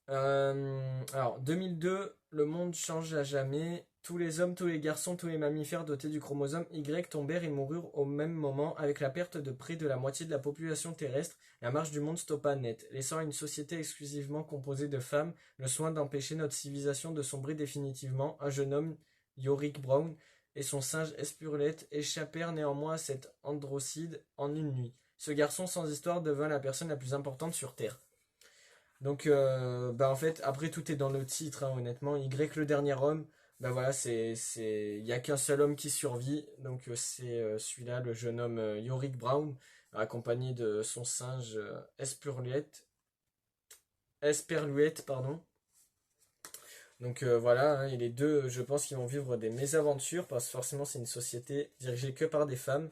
Alors, 2002, le monde change à jamais. Tous les hommes, tous les garçons, tous les mammifères dotés du chromosome Y tombèrent et moururent au même moment avec la perte de près de la moitié de la population terrestre. La marche du monde stoppa net, laissant une société exclusivement composée de femmes le soin d'empêcher notre civilisation de sombrer définitivement. Un jeune homme, Yorick Brown, et son singe Espurlette échappèrent néanmoins à cet androcide en une nuit. Ce garçon sans histoire devint la personne la plus importante sur Terre. Donc, bah en fait, après tout est dans le titre, hein, honnêtement. Y le dernier homme, bah voilà, il y a qu'un seul homme qui survit. Donc c'est celui-là, le jeune homme Yorick Brown, accompagné de son singe Esperluette, pardon. Donc voilà, hein, et les deux, je pense qu'ils vont vivre des mésaventures parce que forcément c'est une société dirigée que par des femmes.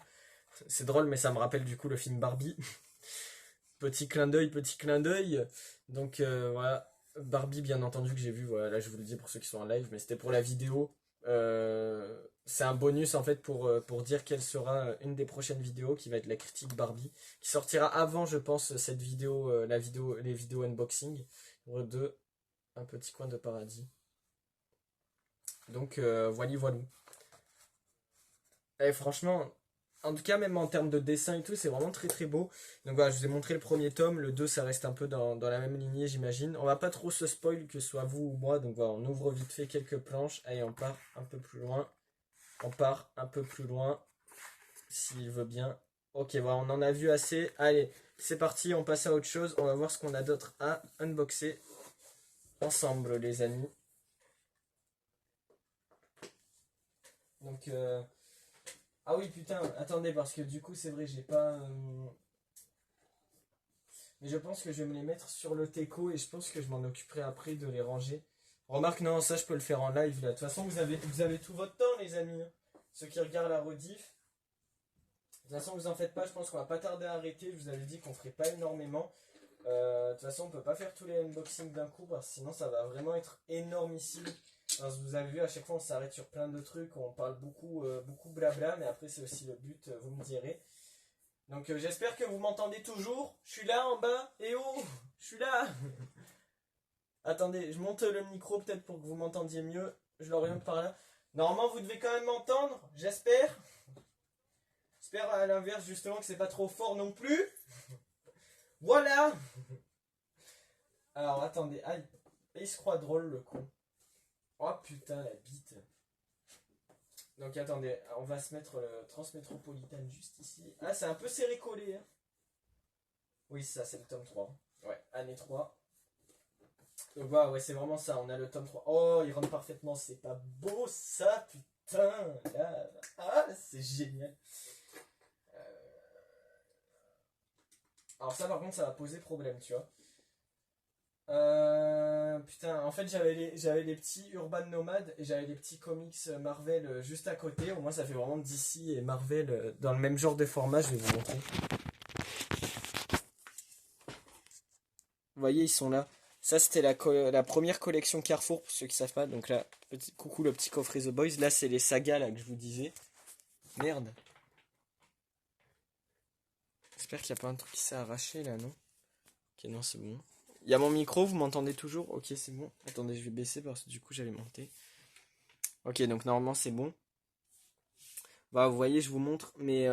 C'est drôle, mais ça me rappelle du coup le film Barbie. Petit clin d'œil, petit clin d'œil. Donc voilà, Barbie bien entendu que j'ai vu, voilà, là je vous le dis pour ceux qui sont en live, mais c'était pour la vidéo. C'est un bonus en fait pour dire quelle sera une des prochaines vidéos qui va être la critique Barbie, qui sortira avant je pense cette vidéo, les vidéos unboxing. Numéro 2, un petit coin de paradis. Donc voilà, voilà. Et franchement, en tout cas, même en termes de dessin et tout, c'est vraiment très très beau. Donc voilà, je vous ai montré le premier tome, le 2 ça reste un peu dans la même lignée, j'imagine. On va pas trop se spoil, que ce soit vous ou moi, donc voilà, on ouvre vite fait quelques planches. Allez, on part un peu plus loin. On part un peu plus loin, s'il veut bien. Ok, voilà, on en a vu assez. Allez, c'est parti, on passe à autre chose. On va voir ce qu'on a d'autre à unboxer ensemble, les amis. Donc, ah oui, putain, attendez, parce que du coup, c'est vrai, j'ai pas. Mais je pense que je vais me les mettre sur le teco et je pense que je m'en occuperai après de les ranger. Remarque, non, ça je peux le faire en live là. De toute façon, vous avez tout votre temps, les amis, hein. Ceux qui regardent la rediff. De toute façon, vous en faites pas, je pense qu'on va pas tarder à arrêter. Je vous avais dit qu'on ferait pas énormément. De toute façon, on peut pas faire tous les unboxings d'un coup parce que sinon ça va vraiment être énorme ici. Parce que vous avez vu, à chaque fois on s'arrête sur plein de trucs, on parle beaucoup, beaucoup blabla, mais après c'est aussi le but, vous me direz. Donc j'espère que vous m'entendez toujours. Je suis là en bas. Et oh, je suis là. Attendez, je monte le micro peut-être pour que vous m'entendiez mieux. Je l'oriente par là. Normalement, vous devez quand même m'entendre, j'espère. J'espère à l'inverse justement que c'est pas trop fort non plus. Voilà. Alors attendez, aïe. Il se croit drôle le con. Oh putain la bite. Donc attendez, on va se mettre le Transmétropolitane juste ici. Ah, c'est un peu serré collé, hein. Oui, ça c'est le tome 3. Ouais, année 3. Donc voilà, ouais, c'est vraiment ça, on a le tome 3. Oh, il rentre parfaitement, c'est pas beau ça, putain. Là. Ah, c'est génial. Alors ça par contre, ça va poser problème, tu vois. Putain, en fait j'avais les petits Urban Nomad et j'avais les petits comics Marvel juste à côté. Au moins ça fait vraiment DC et Marvel dans le même genre de format, je vais vous montrer. Vous voyez, ils sont là. Ça c'était la première collection Carrefour pour ceux qui savent pas. Donc là, coucou le petit coffret The Boys. Là c'est les sagas là que je vous disais. Merde. J'espère qu'il n'y a pas un truc qui s'est arraché là, non? Ok, non, c'est bon. Il y a mon micro, vous m'entendez toujours? Ok, c'est bon. Attendez, je vais baisser parce que du coup j'avais monté. Ok, donc normalement c'est bon. Voilà, vous voyez, je vous montre. Mais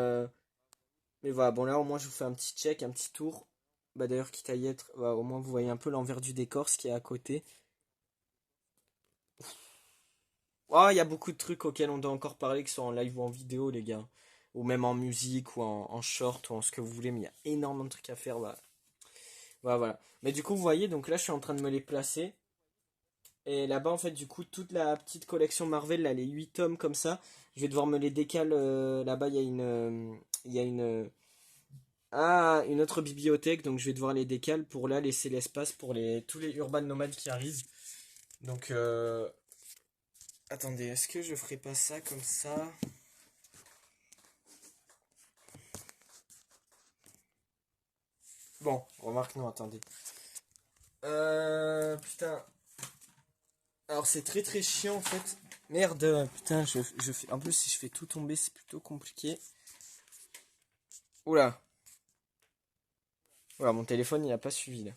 voilà, bon là au moins je vous fais un petit check, un petit tour. Bah d'ailleurs, quitte à y être, voilà, au moins vous voyez un peu l'envers du décor, ce qui est à côté. Oh, il y a beaucoup de trucs auxquels on doit encore parler, que ce soit en live ou en vidéo, les gars. Ou même en musique, ou en short, ou en ce que vous voulez, mais il y a énormément de trucs à faire. Voilà. Voilà, voilà. Mais du coup, vous voyez, donc là je suis en train de me les placer. Et là-bas, en fait, du coup, toute la petite collection Marvel, là, les 8 tomes comme ça, je vais devoir me les décaler. Là-bas, il y a une autre bibliothèque, donc je vais devoir les décaler pour là laisser l'espace pour tous les urban nomades qui arrivent. Donc, attendez, est-ce que je ferai pas ça comme ça? Bon, remarque, non, attendez. Putain. Alors, c'est très très chiant en fait. Merde, putain, je fais. En plus, si je fais tout tomber, c'est plutôt compliqué. Oula. Voilà, mon téléphone, il a pas suivi là.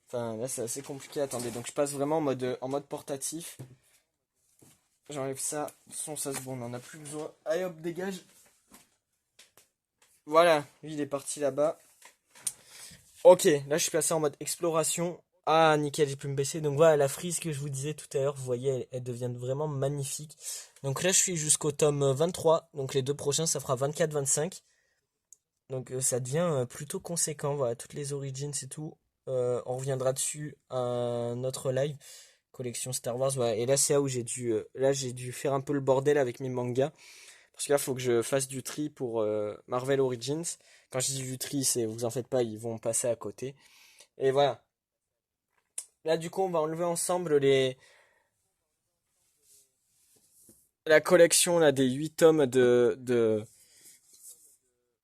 Enfin, là, c'est assez compliqué. Attendez, donc je passe vraiment en mode portatif. J'enlève ça. Son ça se bon, on n'en a plus besoin. Allez hop, dégage. Voilà, lui il est parti là-bas. Ok, là je suis passé en mode exploration. Ah, nickel, j'ai pu me baisser. Donc voilà, la frise que je vous disais tout à l'heure, vous voyez, elle devient vraiment magnifique. Donc là, je suis jusqu'au tome 23. Donc les deux prochains, ça fera 24-25. Donc ça devient plutôt conséquent. Voilà, toutes les origins et tout. On reviendra dessus à un autre live. Collection Star Wars, ouais. Et là, c'est là où j'ai dû faire un peu le bordel avec mes mangas. Parce que là, il faut que je fasse du tri pour Marvel Origins. Quand je dis du tri, c'est, vous en faites pas, ils vont passer à côté. Et voilà. Là, du coup, on va enlever ensemble la collection là, des 8 tomes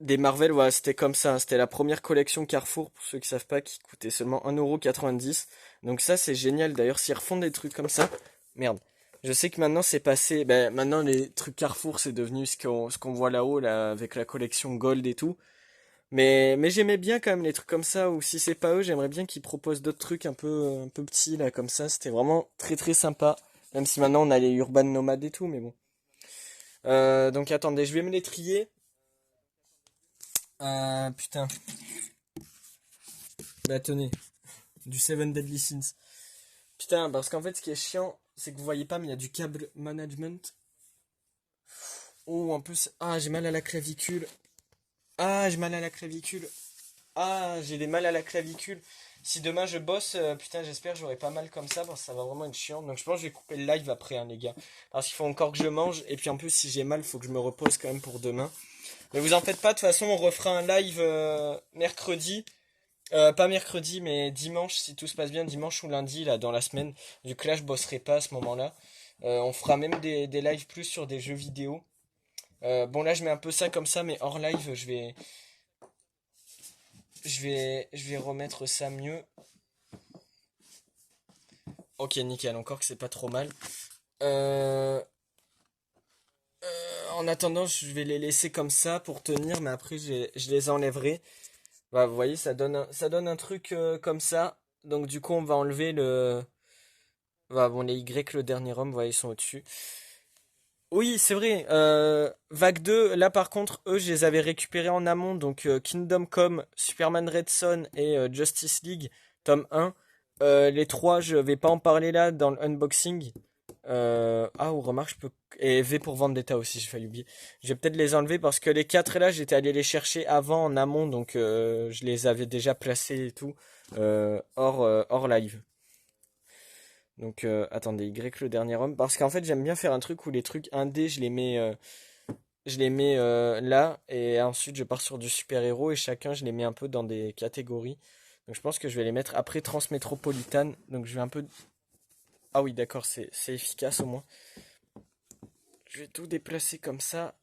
des Marvel. Ouais, c'était comme ça. C'était la première collection Carrefour, pour ceux qui savent pas, qui coûtait seulement 1,90 €. Donc ça, c'est génial. D'ailleurs, s'ils refont des trucs comme ça, merde. Je sais que maintenant, c'est passé. Ben, maintenant, les trucs Carrefour, c'est devenu ce qu'on voit là-haut, là, avec la collection Gold et tout. Mais j'aimais bien quand même les trucs comme ça, ou si c'est pas eux, j'aimerais bien qu'ils proposent d'autres trucs un peu petits, là, comme ça. C'était vraiment très très sympa. Même si maintenant on a les Urban Nomades et tout, mais bon. Donc attendez, je vais me les trier. Putain. Bah tenez, du Seven Deadly Sins. Putain, parce qu'en fait, ce qui est chiant, c'est que vous voyez pas, mais il y a du câble management. Oh, en plus, ah, j'ai mal à la clavicule. Ah, j'ai mal à la clavicule. Ah, j'ai des mal à la clavicule. Si demain je bosse, putain, j'espère que j'aurai pas mal comme ça, parce que ça va vraiment être chiant. Donc je pense que je vais couper le live après, hein, les gars. Parce qu'il faut encore que je mange, et puis en plus, si j'ai mal, il faut que je me repose quand même pour demain. Mais vous en faites pas, de toute façon, on refera un live mercredi. Pas mercredi, mais dimanche, si tout se passe bien, dimanche ou lundi, là, dans la semaine. Vu que là, je bosserai pas à ce moment-là. On fera même des lives plus sur des jeux vidéo. Bon, là, je mets un peu ça comme ça, mais hors live, je vais remettre ça mieux. Ok, nickel, encore que c'est pas trop mal. Euh, En attendant, je vais les laisser comme ça pour tenir, mais après, je les enlèverai. Bah, vous voyez, ça donne un truc comme ça. Donc, du coup, on va enlever le. Bah, bon, les Y, le dernier homme, vous voyez, ils sont au-dessus. Oui, c'est vrai. Vague 2, là par contre, eux, je les avais récupérés en amont. Donc Kingdom Come, Superman Red Son et Justice League, tome 1. Les trois, je vais pas en parler là dans le unboxing. Ah, ou remarque, je peux. Et V pour Vendetta aussi, j'ai failli oublier. Je vais peut-être les enlever parce que les quatre là, j'étais allé les chercher avant en amont. Donc je les avais déjà placés et tout. Hors live. Donc attendez, Y le dernier homme. Parce qu'en fait j'aime bien faire un truc où les trucs indés je les mets là et ensuite je pars sur du super-héros et chacun je les mets un peu dans des catégories. Donc je pense que je vais les mettre après Transmétropolitane. Donc je vais un peu. Ah oui d'accord, c'est efficace au moins. Je vais tout déplacer comme ça.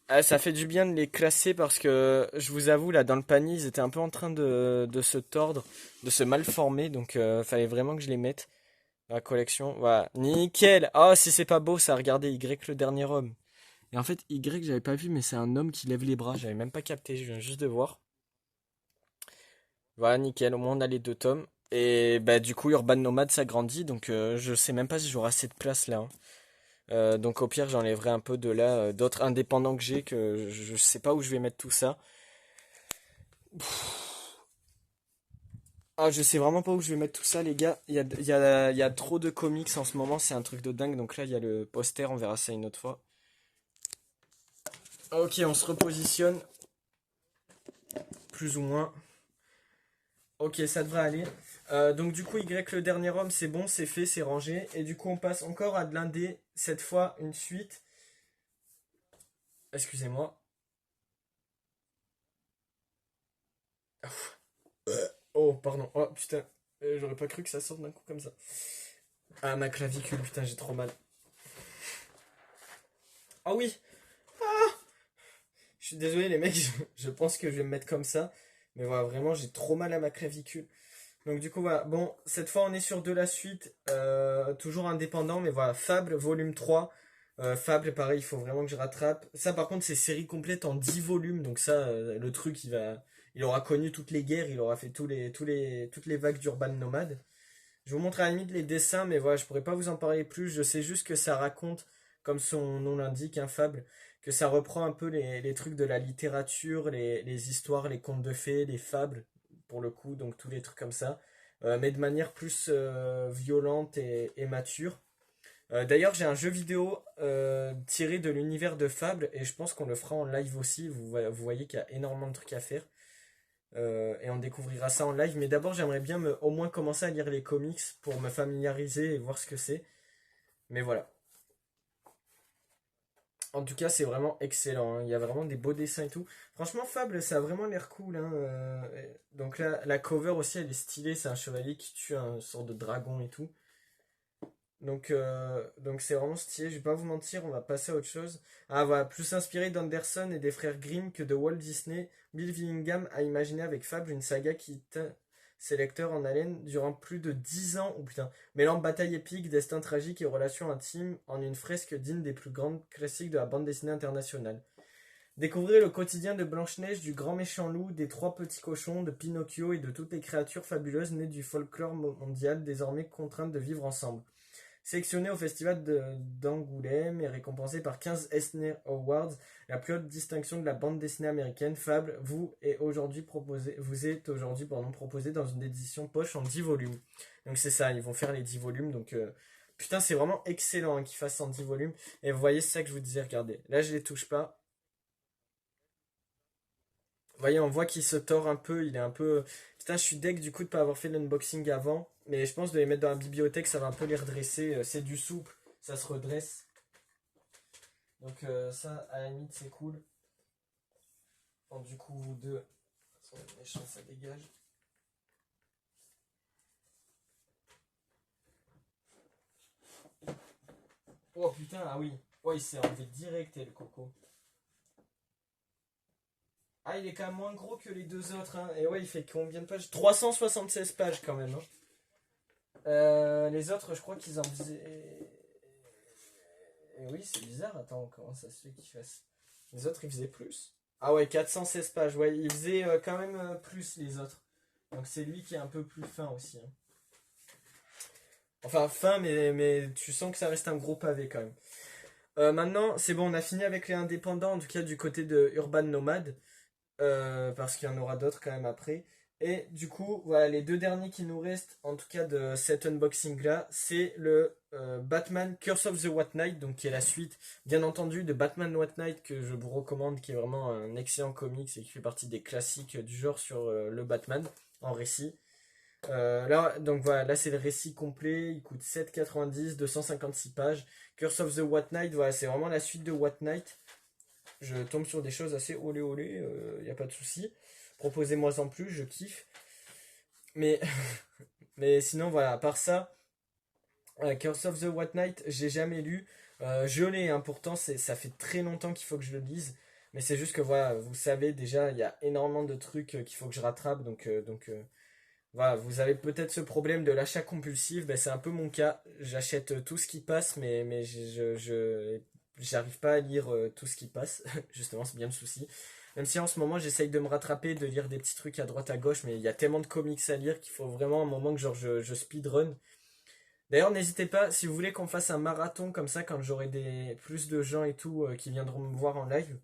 Ah, ça fait du bien de les classer parce que je vous avoue là dans le panier ils étaient un peu en train de se tordre, de se malformer. Donc fallait vraiment que je les mette. La collection, voilà. Nickel. Oh, si c'est pas beau, ça, regardez, Y le dernier homme. Et en fait, Y, j'avais pas vu, mais c'est un homme qui lève les bras. J'avais même pas capté, je viens juste de voir. Voilà, nickel. Au moins, on a les deux tomes. Et bah, du coup, Urban Nomad s'agrandit. Donc, je sais même pas si j'aurai assez de place là, hein. Donc, au pire, j'enlèverai un peu de là, d'autres indépendants que j'ai, que je sais pas où je vais mettre tout ça. Ah, je sais vraiment pas où je vais mettre tout ça, les gars. Il y a trop de comics en ce moment, c'est un truc de dingue. Donc là, il y a le poster, on verra ça une autre fois. Ok, on se repositionne, plus ou moins. Ok, ça devrait aller. Donc du coup, Y le dernier homme, c'est bon, c'est fait, c'est rangé. Et du coup, on passe encore à de l'indé, cette fois une suite. Excusez-moi. Oh, pardon. Oh, putain. J'aurais pas cru que ça sorte d'un coup comme ça. Ah, ma clavicule, putain, j'ai trop mal. Ah oui. Je suis désolé, les mecs, je pense que je vais me mettre comme ça. Mais voilà, vraiment, j'ai trop mal à ma clavicule. Donc du coup voilà, bon, cette fois on est sur de la suite, toujours indépendant, mais voilà, Fable volume 3. Fable, pareil, il faut vraiment que je rattrape. Ça par contre c'est série complète en 10 volumes, donc ça, le truc il aura connu toutes les guerres, il aura fait toutes les vagues d'Urban Nomade. Je vous montre à la limite les dessins, mais voilà, je pourrais pas vous en parler plus, je sais juste que ça raconte, comme son nom l'indique, un Fable, que ça reprend un peu les trucs de la littérature, les histoires, les contes de fées, les fables, pour le coup, donc tous les trucs comme ça, mais de manière plus violente et mature. D'ailleurs, j'ai un jeu vidéo tiré de l'univers de Fable et je pense qu'on le fera en live aussi. Vous voyez qu'il y a énormément de trucs à faire. Et on découvrira ça en live. Mais d'abord, j'aimerais bien au moins commencer à lire les comics pour me familiariser et voir ce que c'est. Mais voilà. En tout cas, c'est vraiment excellent, hein. Il y a vraiment des beaux dessins et tout. Franchement, Fable, ça a vraiment l'air cool, hein. Donc là, la cover aussi, elle est stylée. C'est un chevalier qui tue un sort de dragon et tout. Donc c'est vraiment stylé. Je vais pas vous mentir, on va passer à autre chose. Ah voilà, plus inspiré d'Anderson et des frères Grimm que de Walt Disney, Bill Willingham a imaginé avec Fable une saga qui tint ses lecteurs en haleine durant plus de 10 ans. Oh putain, mêlant bataille épique, destin tragique et relations intimes en une fresque digne des plus grandes classiques de la bande dessinée internationale. Découvrez le quotidien de Blanche-Neige, du grand méchant loup, des trois petits cochons, de Pinocchio et de toutes les créatures fabuleuses nées du folklore mondial désormais contraintes de vivre ensemble. Sélectionné au festival d'Angoulême et récompensé par 15 Eisner Awards, la plus haute distinction de la bande dessinée américaine, Fable vous est aujourd'hui proposé dans une édition poche en 10 volumes. Donc c'est ça, ils vont faire les 10 volumes. Donc putain, c'est vraiment excellent, hein, qu'ils fassent en 10 volumes. Et vous voyez, c'est ça que je vous disais, regardez. Là, je les touche pas. Vous voyez, on voit qu'il se tord un peu, il est un peu... Putain, je suis deg du coup de pas avoir fait l'unboxing avant, mais je pense de les mettre dans la bibliothèque, ça va un peu les redresser. C'est du souple, ça se redresse. Donc ça, à la limite, c'est cool. Bon, du coup, vous deux, méchant, ça dégage. Oh putain, ah oui. Oh, il s'est enlevé direct, le coco. Ah, il est quand même moins gros que les deux autres, hein. Et ouais, il fait combien de pages? 376 pages quand même, hein. Les autres, je crois qu'ils en faisaient. Et oui, c'est bizarre. Attends, comment ça se fait qu'ils fassent. Les autres, ils faisaient plus. Ah ouais, 416 pages. Ouais, ils faisaient quand même plus les autres. Donc c'est lui qui est un peu plus fin aussi, hein. Enfin, fin, mais tu sens que ça reste un gros pavé quand même. Maintenant, c'est bon, on a fini avec les indépendants, en tout cas du côté de Urban Nomad. Parce qu'il y en aura d'autres quand même après. Et du coup, voilà, les deux derniers qui nous restent, en tout cas de cet unboxing-là, c'est le Batman Curse of the White Knight, donc qui est la suite, bien entendu, de Batman White Knight que je vous recommande, qui est vraiment un excellent comics et qui fait partie des classiques du genre sur le Batman en récit. Là, donc voilà, là c'est le récit complet, il coûte 7,90, 256 pages. Curse of the White Knight, voilà, c'est vraiment la suite de White Knight. Je tombe sur des choses assez olé olé, y a pas de souci. Proposez-moi en plus, je kiffe. Mais, mais sinon, voilà, à part ça, Curse of the White Knight, j'ai jamais lu. Je l'ai, hein, pourtant, ça fait très longtemps qu'il faut que je le lise. Mais c'est juste que voilà, vous savez déjà, il y a énormément de trucs qu'il faut que je rattrape. Voilà, vous avez peut-être ce problème de l'achat compulsif. Ben, c'est un peu mon cas. J'achète tout ce qui passe, mais j'arrive pas à lire tout ce qui passe. Justement, c'est bien le souci. Même si en ce moment, j'essaye de me rattraper, de lire des petits trucs à droite à gauche, mais il y a tellement de comics à lire qu'il faut vraiment un moment que genre je speedrun. D'ailleurs, n'hésitez pas, si vous voulez qu'on fasse un marathon comme ça, quand j'aurai plus de gens et tout qui viendront me voir en live.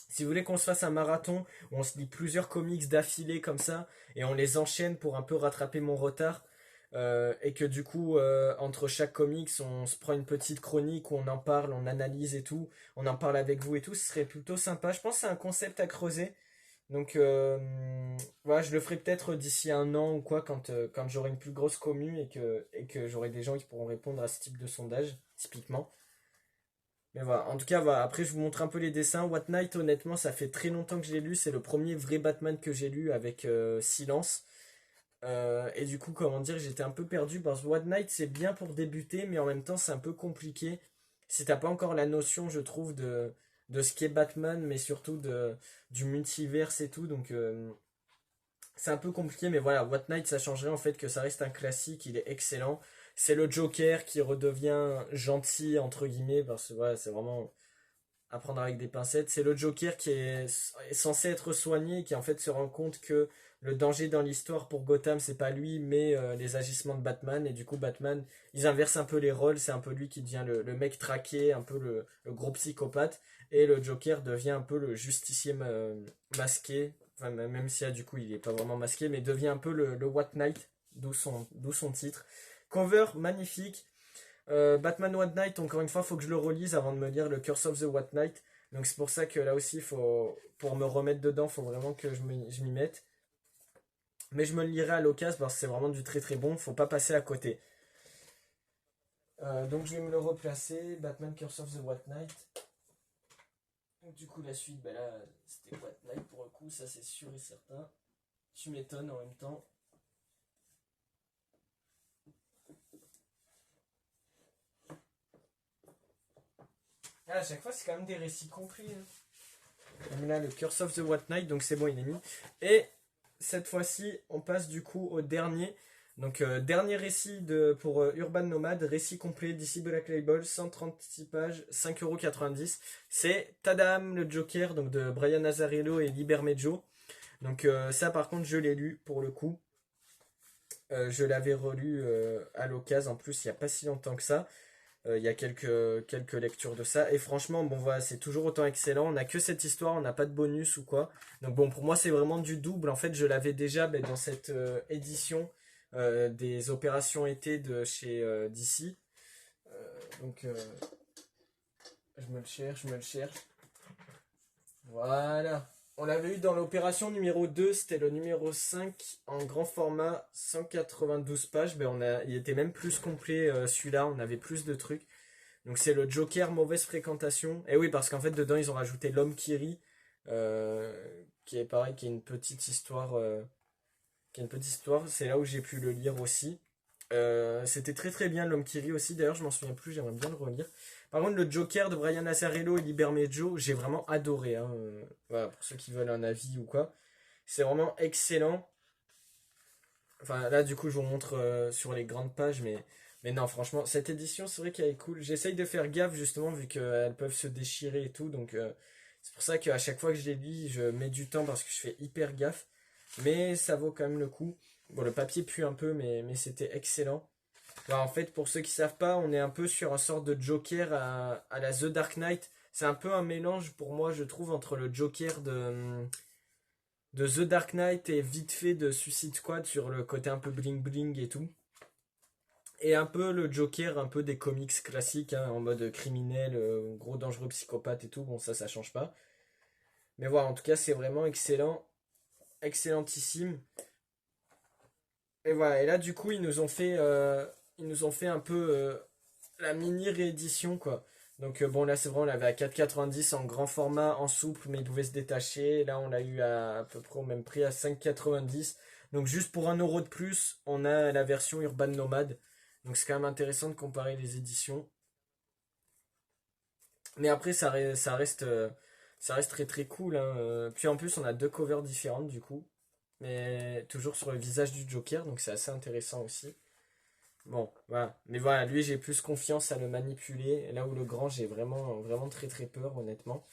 Si vous voulez qu'on se fasse un marathon où on se lit plusieurs comics d'affilée comme ça et on les enchaîne pour un peu rattraper mon retard et que du coup entre chaque comics on se prend une petite chronique où on en parle, on analyse et tout, on en parle avec vous et tout, ce serait plutôt sympa. Je pense que c'est un concept à creuser. Donc voilà, je le ferai peut-être d'ici un an ou quoi quand j'aurai une plus grosse commu et que j'aurai des gens qui pourront répondre à ce type de sondage typiquement. Mais voilà, en tout cas, voilà. Après, je vous montre un peu les dessins. What Knight, honnêtement, ça fait très longtemps que je l'ai lu. C'est le premier vrai Batman que j'ai lu avec Silence. Et du coup, comment dire, j'étais un peu perdu parce que What Knight, c'est bien pour débuter, mais en même temps, c'est un peu compliqué. Si t'as pas encore la notion, je trouve, de ce qu'est Batman, mais surtout du multiverse et tout. Donc, c'est un peu compliqué, mais voilà, What Knight, ça changerait en fait que ça reste un classique, il est excellent. C'est le Joker qui redevient gentil, entre guillemets, parce que voilà, c'est vraiment à prendre avec des pincettes. C'est le Joker qui est censé être soigné et qui en fait se rend compte que le danger dans l'histoire pour Gotham, c'est pas lui, mais les agissements de Batman. Et du coup, Batman, ils inversent un peu les rôles. C'est un peu lui qui devient le mec traqué, un peu le gros psychopathe. Et le Joker devient un peu le justicier masqué. Enfin, même si du coup, il est pas vraiment masqué, mais devient un peu le White Knight, d'où son titre. Cover magnifique. Batman White Knight, encore une fois, faut que je le relise avant de me lire le Curse of the White Knight. Donc c'est pour ça que là aussi, pour me remettre dedans, faut vraiment que je m'y mette. Mais je me le lirai à l'occasion parce que c'est vraiment du très très bon, faut pas passer à côté. Donc je vais me le replacer, Batman Curse of the White Knight. Donc du coup la suite, ben là c'était White Knight pour le coup, ça c'est sûr et certain. Tu m'étonnes en même temps. Ah, à chaque fois c'est quand même des récits complets, hein. Comme là le Curse of the White Knight, donc c'est bon il est mis. Et cette fois-ci on passe du coup au dernier. Donc dernier récit pour Urban Nomad, récit complet d'ici Black Label, 136 pages, 5,90 €. C'est Tadam le Joker, donc de Brian Azzarello et Liber Meggio. Donc ça par contre je l'ai lu pour le coup. Je l'avais relu à l'occasion en plus il n'y a pas si longtemps que ça. Il y a quelques lectures de ça. Et franchement, bon voilà, c'est toujours autant excellent. On n'a que cette histoire, on n'a pas de bonus ou quoi. Donc bon, pour moi, c'est vraiment du double. En fait, je l'avais déjà dans cette édition des opérations été de chez DC. Donc, je me le cherche, je me le cherche. Voilà. On l'avait eu dans l'opération numéro 2, c'était le numéro 5 en grand format, 192 pages. Il était même plus complet celui-là, on avait plus de trucs. Donc c'est le Joker mauvaise fréquentation. Et oui, parce qu'en fait dedans ils ont rajouté l'homme qui rit, qui est pareil, qui est une petite histoire. C'est là où j'ai pu le lire aussi. C'était très très bien l'homme qui rit aussi. D'ailleurs je m'en souviens plus, j'aimerais bien le relire. Par contre le Joker de Brian Azzarello et Liber Meggio, j'ai vraiment adoré, hein. Voilà, pour ceux qui veulent un avis ou quoi. C'est vraiment excellent. Enfin, là, du coup, je vous montre sur les grandes pages, mais non, franchement, cette édition, c'est vrai qu'elle est cool. J'essaye de faire gaffe, justement, vu qu'elles peuvent se déchirer et tout. Donc, c'est pour ça qu'à chaque fois que je les lis, je mets du temps parce que je fais hyper gaffe. Mais ça vaut quand même le coup. Bon, le papier pue un peu, mais c'était excellent. Bah, en fait, pour ceux qui savent pas, on est un peu sur un sorte de Joker à la The Dark Knight. C'est un peu un mélange, pour moi, je trouve, entre le Joker de The Dark Knight et vite fait de Suicide Squad sur le côté un peu bling bling et tout. Et un peu le Joker, un peu des comics classiques, hein, en mode criminel, gros dangereux psychopathe et tout. Bon, ça change pas. Mais voilà, en tout cas, c'est vraiment excellent. Excellentissime. Et voilà, et là, du coup, ils nous ont fait un peu la mini réédition, quoi. Donc, bon, là, c'est vrai, on l'avait à 4,90 en grand format, en souple, mais il pouvait se détacher. Là, on l'a eu à peu près au même prix, à 5,90. Donc, juste pour 1 € de plus, on a la version Urban Nomad. Donc, c'est quand même intéressant de comparer les éditions. Mais après, ça reste très très cool, hein. Puis en plus, on a deux covers différentes, du coup. Mais toujours sur le visage du Joker, donc c'est assez intéressant aussi. Bon, voilà. Mais voilà, lui, j'ai plus confiance à le manipuler. Là où le grand, j'ai vraiment, vraiment très très peur, honnêtement.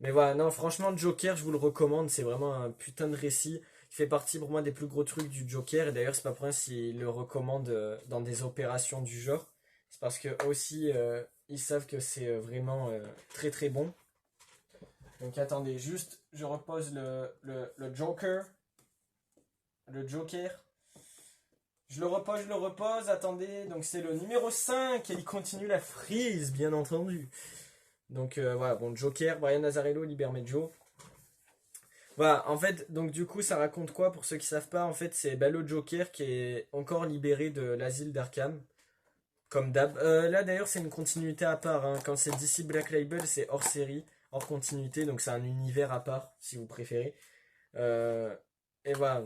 Mais voilà, non, franchement, Joker, je vous le recommande. C'est vraiment un putain de récit. Il fait partie pour moi des plus gros trucs du Joker. Et d'ailleurs, c'est pas pour rien s'il le recommande dans des opérations du genre. C'est parce que aussi, ils savent que c'est vraiment très très bon. Donc attendez, juste, je repose le Joker. Le Joker. Je le repose, attendez, donc c'est le numéro 5 et il continue la frise, bien entendu. Donc voilà, bon, Joker, Brian Azzarello, Liber Meggio. Voilà, en fait, donc du coup, ça raconte quoi pour ceux qui savent pas? En fait, c'est le Joker qui est encore libéré de l'asile d'Arkham, comme d'hab. Là d'ailleurs, c'est une continuité à part, hein. Quand c'est DC Black Label, c'est hors série, hors continuité, donc c'est un univers à part, si vous préférez. Euh, et voilà,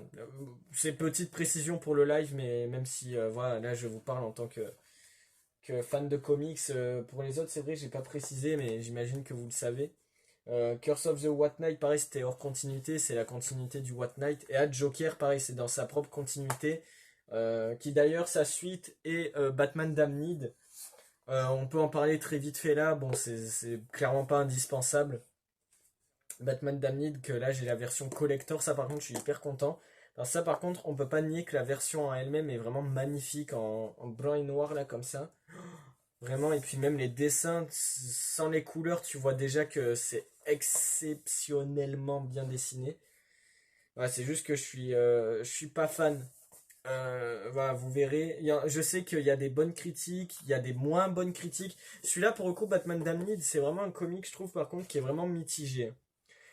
c'est petite précision pour le live, mais même si voilà, là je vous parle en tant que fan de comics, pour les autres c'est vrai, j'ai pas précisé, mais j'imagine que vous le savez. Curse of the White Knight, pareil, c'était hors continuité, c'est la continuité du White Knight. Et à Joker, pareil, c'est dans sa propre continuité, qui d'ailleurs sa suite est Batman Damned. On peut en parler très vite fait là, bon, c'est clairement pas indispensable. Batman Damned, que là j'ai la version collector, ça par contre je suis hyper content. Alors ça par contre on peut pas nier que la version en elle-même est vraiment magnifique en blanc et noir là comme ça. Vraiment, et puis même les dessins, sans les couleurs, tu vois déjà que c'est exceptionnellement bien dessiné. Ouais, c'est juste que je suis pas fan. Voilà, vous verrez. Je sais qu'il y a des bonnes critiques, il y a des moins bonnes critiques. Celui-là, pour le coup, Batman Damned, c'est vraiment un comic, je trouve, par contre, qui est vraiment mitigé.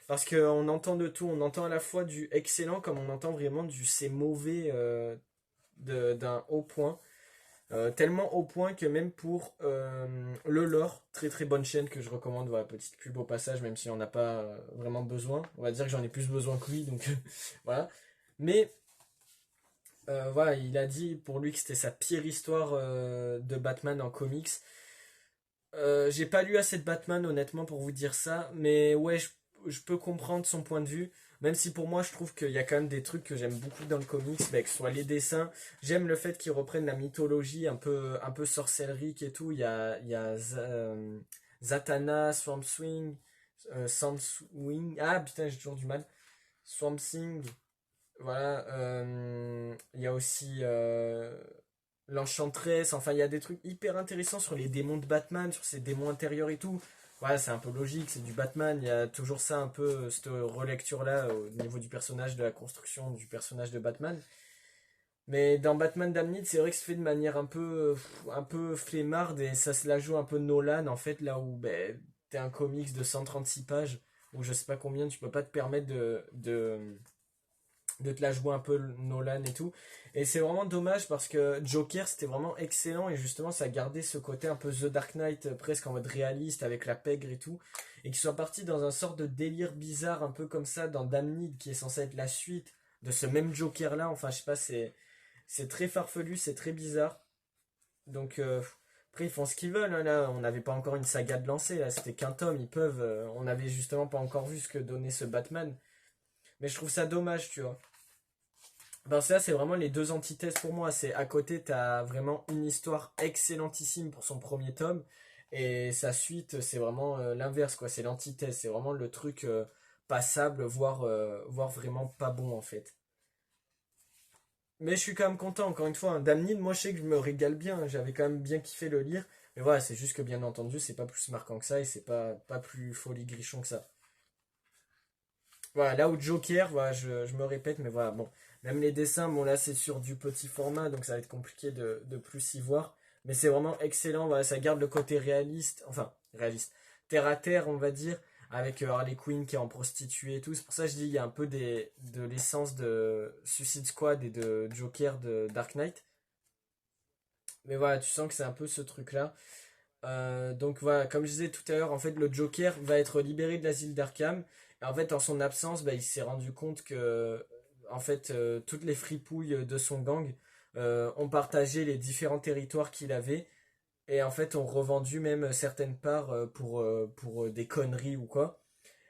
Parce qu'on entend de tout. On entend à la fois du excellent, comme on entend vraiment du c'est mauvais d'un haut point. Tellement au point que même pour le lore, très très bonne chaîne que je recommande, voilà, petite pub au passage, même si on n'a pas vraiment besoin. On va dire que j'en ai plus besoin que lui, donc voilà. Mais voilà, il a dit pour lui que c'était sa pire histoire de Batman en comics. J'ai pas lu assez de Batman honnêtement pour vous dire ça, mais ouais, je peux comprendre son point de vue. Même si pour moi je trouve qu'il y a quand même des trucs que j'aime beaucoup dans le comics, bah, que ce soit les dessins, j'aime le fait qu'ils reprennent la mythologie un peu sorcellerique et tout. Il y a Zatanna, Swamp Swing, Swamp Swing, ah putain j'ai toujours du mal, Swamp Thing, voilà. Il y a aussi l'Enchantress. Enfin, il y a des trucs hyper intéressants sur les démons de Batman, sur ses démons intérieurs et tout. Voilà, c'est un peu logique, c'est du Batman. Il y a toujours ça, un peu, cette relecture-là au niveau du personnage, de la construction du personnage de Batman. Mais dans Batman Damned, c'est vrai que c'est fait de manière un peu flemmarde et ça se la joue un peu Nolan, en fait, là où ben, t'es un comics de 136 pages, où je sais pas combien, tu peux pas te permettre de te la jouer un peu Nolan et tout. Et c'est vraiment dommage parce que Joker c'était vraiment excellent et justement ça gardait ce côté un peu The Dark Knight presque en mode réaliste avec la pègre et tout. Et qu'il soit parti dans un sort de délire bizarre un peu comme ça dans Damned qui est censé être la suite de ce même Joker là. Enfin je sais pas, c'est très farfelu, c'est très bizarre. Donc après ils font ce qu'ils veulent, hein, là. On n'avait pas encore une saga de lancer là, c'était qu'un tome, ils peuvent. On n'avait justement pas encore vu ce que donnait ce Batman. Mais je trouve ça dommage, tu vois. Ben ça, c'est vraiment les deux antithèses pour moi. C'est à côté, t'as vraiment une histoire excellentissime pour son premier tome. Et sa suite, c'est vraiment l'inverse, quoi. C'est l'antithèse. C'est vraiment le truc passable, voire vraiment pas bon, en fait. Mais je suis quand même content, encore une fois. Hein. Damned, moi, je sais que je me régale bien. Hein. J'avais quand même bien kiffé le lire. Mais voilà, c'est juste que, bien entendu, c'est pas plus marquant que ça. Et c'est pas plus folie grichon que ça. Voilà, là où Joker, voilà, je me répète, mais voilà, bon. Même les dessins, bon là c'est sur du petit format, donc ça va être compliqué de plus y voir. Mais c'est vraiment excellent, voilà, ça garde le côté réaliste, enfin, réaliste, terre à terre, on va dire, avec Harley Quinn qui est en prostituée et tout. C'est pour ça que je dis, il y a un peu de l'essence de Suicide Squad et de Joker de Dark Knight. Mais voilà, tu sens que c'est un peu ce truc-là. Donc voilà, comme je disais tout à l'heure, en fait, le Joker va être libéré de l'asile d'Arkham. Et en fait, en son absence, bah, il s'est rendu compte que, en fait, toutes les fripouilles de son gang ont partagé les différents territoires qu'il avait. Et en fait, ont revendu même certaines parts pour des conneries ou quoi.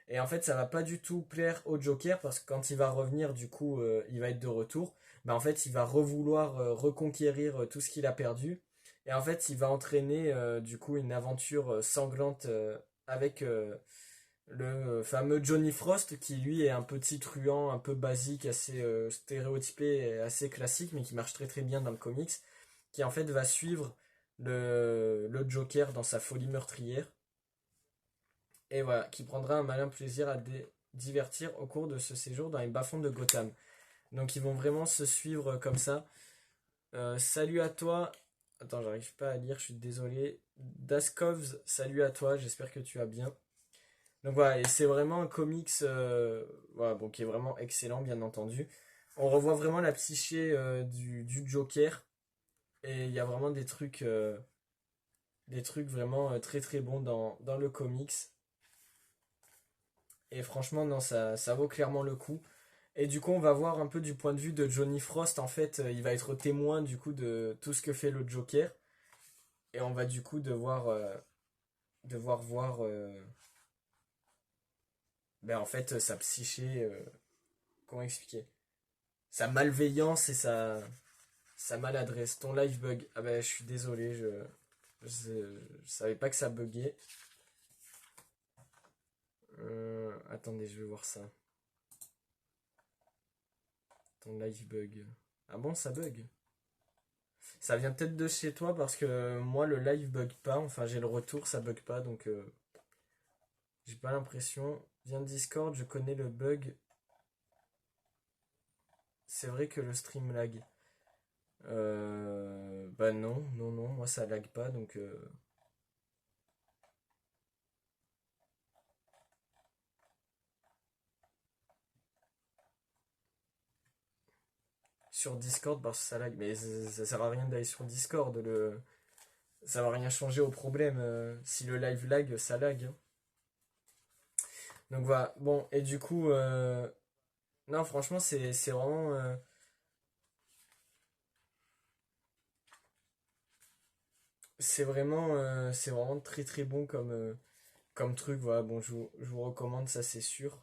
Et en fait, ça va pas du tout plaire au Joker parce que quand il va revenir, du coup, il va être de retour. Bah, en fait, il va revouloir reconquérir tout ce qu'il a perdu. Et en fait, il va entraîner du coup une aventure sanglante avec le fameux Johnny Frost qui lui est un petit truand un peu basique, assez stéréotypé et assez classique, mais qui marche très très bien dans le comics, qui en fait va suivre le Joker dans sa folie meurtrière et voilà, qui prendra un malin plaisir à divertir au cours de ce séjour dans les bas-fonds de Gotham. Donc ils vont vraiment se suivre comme ça. Salut à toi. Attends, j'arrive pas à lire, je suis désolé. Daskovs, salut à toi, j'espère que tu vas bien. Donc voilà, et c'est vraiment un comics voilà, bon, qui est vraiment excellent, bien entendu. On revoit vraiment la psyché du Joker. Et il y a vraiment des trucs vraiment très très bons dans le comics. Et franchement, non, ça vaut clairement le coup. Et du coup, on va voir un peu du point de vue de Johnny Frost. En fait, il va être témoin du coup de tout ce que fait le Joker. Et on va du coup devoir voir ben, en fait sa psyché. Comment expliquer? Sa malveillance et sa maladresse. Ton live bug. Ah ben, je suis désolé, je savais pas que ça buguait. Attendez, je vais voir ça. Ton live bug. Ah bon, ça bug? Ça vient peut-être de chez toi parce que moi le live bug pas, enfin j'ai le retour, ça bug pas donc j'ai pas l'impression. Vient de Discord, je connais le bug. C'est vrai que le stream lag. Bah non, non, non, moi ça lag pas, donc sur Discord, bah ça lag, mais ça sert à rien d'aller sur Discord, ça va rien changer au problème. Si le live lag, ça lag, hein. Donc voilà, bon, et du coup, non, franchement, c'est vraiment, c'est vraiment très très bon comme truc, voilà, bon, je vous recommande, ça c'est sûr.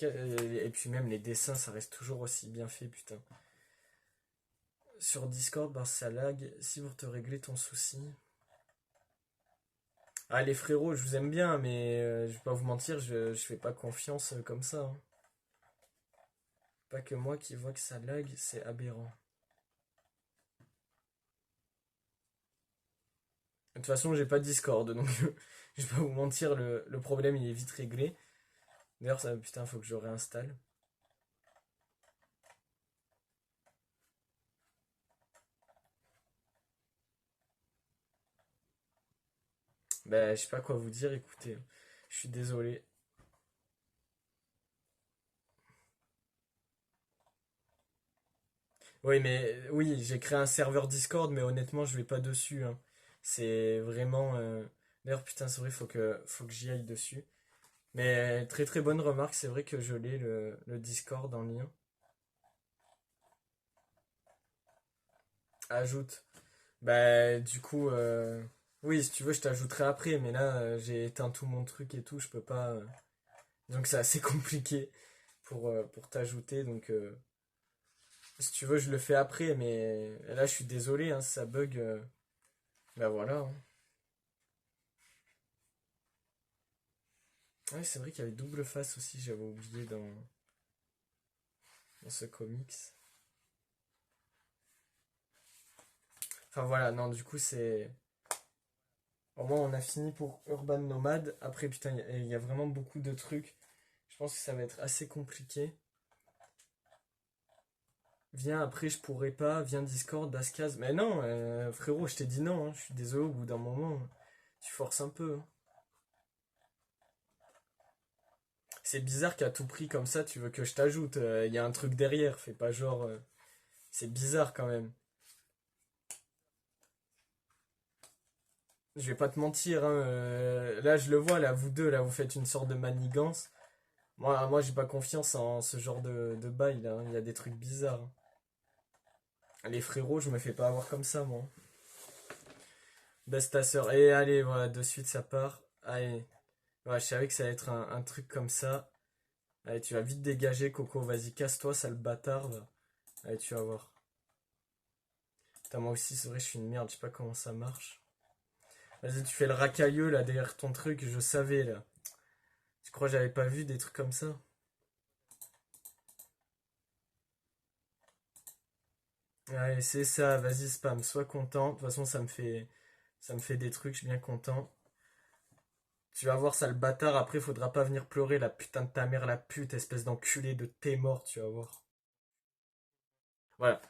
Et puis même les dessins, ça reste toujours aussi bien fait, putain. Sur Discord, bah, ça lag. Si pour te régler ton souci. Ah, les frérots, je vous aime bien, mais je vais pas vous mentir, je fais pas confiance comme ça, hein. Pas que moi qui vois que ça lag, c'est aberrant. De toute façon, j'ai pas Discord, donc je vais pas vous mentir, le problème il est vite réglé. D'ailleurs, ça, putain, faut que je réinstalle. Bah, je sais pas quoi vous dire, écoutez, je suis désolé. Oui, mais oui, j'ai créé un serveur Discord, mais honnêtement, je vais pas dessus, hein. C'est vraiment. D'ailleurs, putain, c'est vrai, faut que j'y aille dessus. Mais très très bonne remarque, c'est vrai que je l'ai le Discord en lien. Ajoute. Bah, du coup, oui, si tu veux, je t'ajouterai après, mais là, j'ai éteint tout mon truc et tout, je peux pas. Donc, c'est assez compliqué pour t'ajouter, donc si tu veux, je le fais après, mais là, je suis désolé, hein, si ça bug. Bah voilà, hein. Ouais, c'est vrai qu'il y avait double face aussi, j'avais oublié dans ce comics. Enfin voilà, non, du coup, c'est. Au moins, on a fini pour Urban Nomad. Après, putain, il y a vraiment beaucoup de trucs. Je pense que ça va être assez compliqué. Viens, après, je pourrais pas. Viens Discord, Daskaz. Mais non, frérot, je t'ai dit non, hein. Je suis désolé, au bout d'un moment, tu forces un peu, hein. C'est bizarre qu'à tout prix, comme ça, tu veux que je t'ajoute. Il y a un truc derrière. Fais pas genre. C'est bizarre quand même. Je vais pas te mentir, hein, là, je le vois, là, vous deux, là, vous faites une sorte de manigance. Moi j'ai pas confiance en ce genre de bail, là, hein. Il y a des trucs bizarres, hein. Les frérots, je me fais pas avoir comme ça, moi. Baisse ta sœur. Et allez, voilà, de suite ça part. Allez. Ouais, je savais que ça allait être un truc comme ça. Allez, tu vas vite dégager, Coco. Vas-y, casse-toi, sale bâtard, va. Allez, tu vas voir. Putain, moi aussi, c'est vrai, je suis une merde. Je sais pas comment ça marche. Vas-y, tu fais le racailleux, là, derrière ton truc. Je savais, là. Tu crois que j'avais pas vu des trucs comme ça? Allez, c'est ça. Vas-y, spam. Sois content. De toute façon, ça me fait des trucs. Je suis bien content. Tu vas voir, sale bâtard. Après, faudra pas venir pleurer, la putain de ta mère, la pute, espèce d'enculé de t'es mort, tu vas voir. Voilà.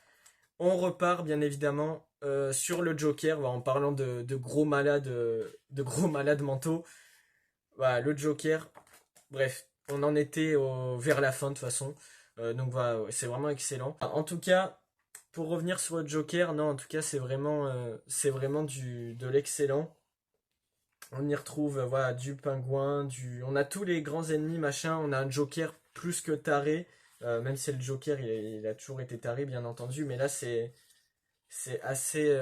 On repart bien évidemment sur le Joker, voilà, en parlant de gros malades mentaux. Voilà, le Joker. Bref, on en était vers la fin de toute façon. Donc voilà, ouais, c'est vraiment excellent. En tout cas, pour revenir sur le Joker, non, en tout cas, c'est vraiment de l'excellent. On y retrouve voilà, du pingouin, on a tous les grands ennemis, machin. On a un Joker plus que taré. Même si le Joker, il a toujours été taré, bien entendu. Mais là, c'est assez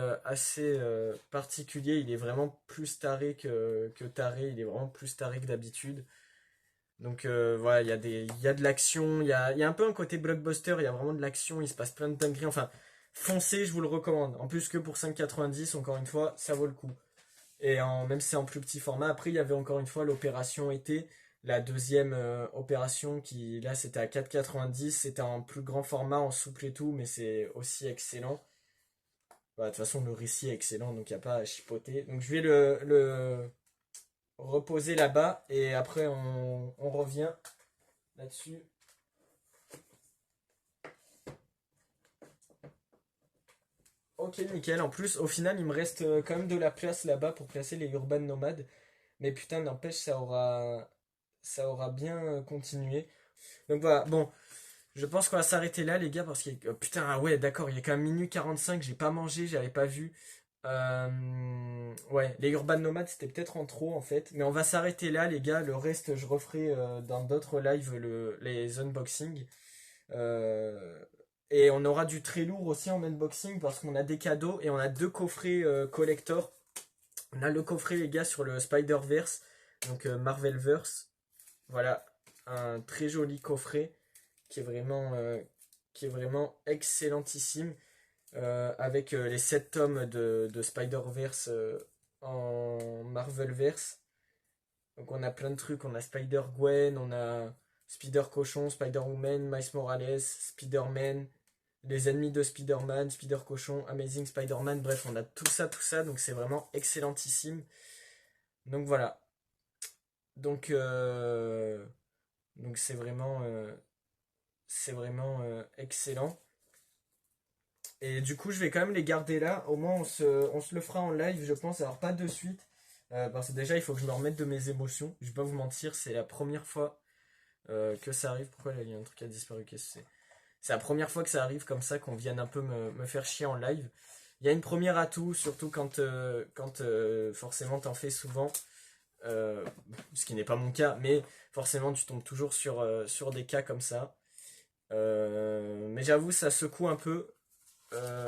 particulier. Il est vraiment plus taré que taré. Il est vraiment plus taré que d'habitude. Donc voilà, il y a de l'action. Il y a un peu un côté blockbuster. Il y a vraiment de l'action. Il se passe plein de dingueries. Enfin, foncez, je vous le recommande. En plus que pour 5,90, encore une fois, ça vaut le coup. Même si c'est en plus petit format. Après, il y avait encore une fois l'opération été. La deuxième opération qui, là, c'était à 4,90. C'était en plus grand format, en souple et tout. Mais c'est aussi excellent. Bah, de toute façon, le récit est excellent, donc il n'y a pas à chipoter. Donc je vais le reposer là-bas et après on revient là-dessus. Ok, nickel. En plus, au final, il me reste quand même de la place là-bas pour placer les urban nomades. Mais putain, n'empêche, ça aura bien continué. Donc voilà, bon, je pense qu'on va s'arrêter là, les gars, parce que putain, ah ouais, d'accord, il y a quand même minuit 45, j'ai pas mangé, j'avais pas vu. Ouais, les urban nomades, c'était peut-être en trop en fait. Mais on va s'arrêter là, les gars. Le reste, je referai dans d'autres lives les unboxings. Euh, et on aura du très lourd aussi en unboxing parce qu'on a des cadeaux et on a deux coffrets collector. On a le coffret, les gars, sur le Spider-Verse, donc Marvelverse. Voilà, un très joli coffret qui est vraiment excellentissime avec les 7 tomes de Spider-Verse en Marvelverse. Donc on a plein de trucs, on a Spider-Gwen, on a Spider-Cochon, Spider-Woman, Miles Morales, Spider-Man, les ennemis de Spider-Man, Spider-Cochon, Amazing Spider-Man, bref, on a tout ça, donc c'est vraiment excellentissime. Donc voilà. Donc, donc c'est vraiment excellent. Et du coup, je vais quand même les garder là. Au moins, on se le fera en live, je pense. Alors, pas de suite. Parce que déjà, il faut que je me remette de mes émotions. Je vais pas vous mentir, c'est la première fois que ça arrive. Pourquoi là, il y a un truc qui a disparu? Qu'est-ce que c'est? C'est la première fois que ça arrive comme ça, qu'on vienne un peu me faire chier en live. Il y a une première atout, surtout quand forcément t'en fais souvent. euh, Ce qui n'est pas mon cas, mais forcément tu tombes toujours sur des cas comme ça. Mais j'avoue, ça secoue un peu.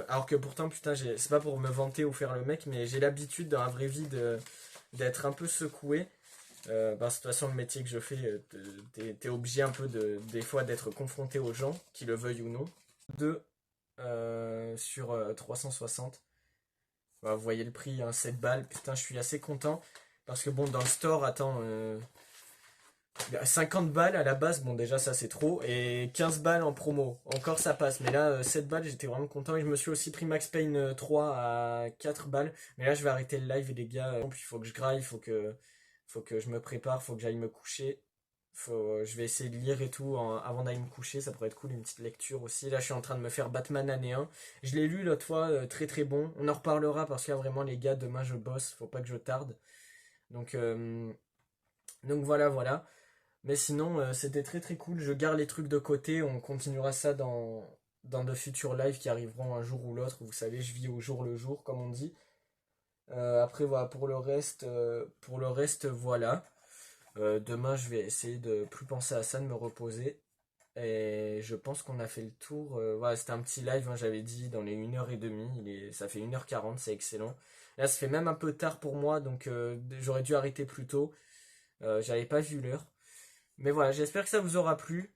Alors que pourtant, putain, c'est pas pour me vanter ou faire le mec, mais j'ai l'habitude dans la vraie vie d'être un peu secoué. Parce que de toute façon, le métier que je fais, t'es obligé un peu des fois d'être confronté aux gens, qu'ils le veuillent ou non. 2 sur 360. Bah, vous voyez le prix, hein, 7 balles. Putain, je suis assez content. Parce que bon, dans le store, attends, 50 balles à la base, bon déjà ça c'est trop, et 15 balles en promo, encore ça passe, mais là 7 balles j'étais vraiment content, et je me suis aussi pris Max Payne 3 à 4 balles, mais là je vais arrêter le live les gars, puis il faut que je graille, faut que je me prépare, faut que j'aille me coucher, je vais essayer de lire et tout avant d'aller me coucher, ça pourrait être cool, une petite lecture aussi, là je suis en train de me faire Batman année 1, je l'ai lu l'autre fois, très très bon, on en reparlera parce que là vraiment les gars, demain je bosse, faut pas que je tarde, donc, donc voilà voilà. Mais sinon, c'était très très cool. Je garde les trucs de côté. On continuera ça dans de futurs lives qui arriveront un jour ou l'autre. Vous savez, je vis au jour le jour, comme on dit. Après, voilà, pour le reste, voilà. Demain, je vais essayer de plus penser à ça, de me reposer. Et je pense qu'on a fait le tour. Voilà, c'était un petit live, hein, j'avais dit, dans les 1h30. Ça fait 1h40, c'est excellent. Là, ça fait même un peu tard pour moi, donc j'aurais dû arrêter plus tôt. J'avais pas vu l'heure. Mais voilà, j'espère que ça vous aura plu.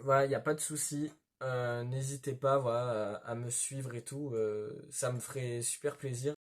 Voilà, il n'y a pas de souci. N'hésitez pas voilà, à me suivre et tout. Ça me ferait super plaisir.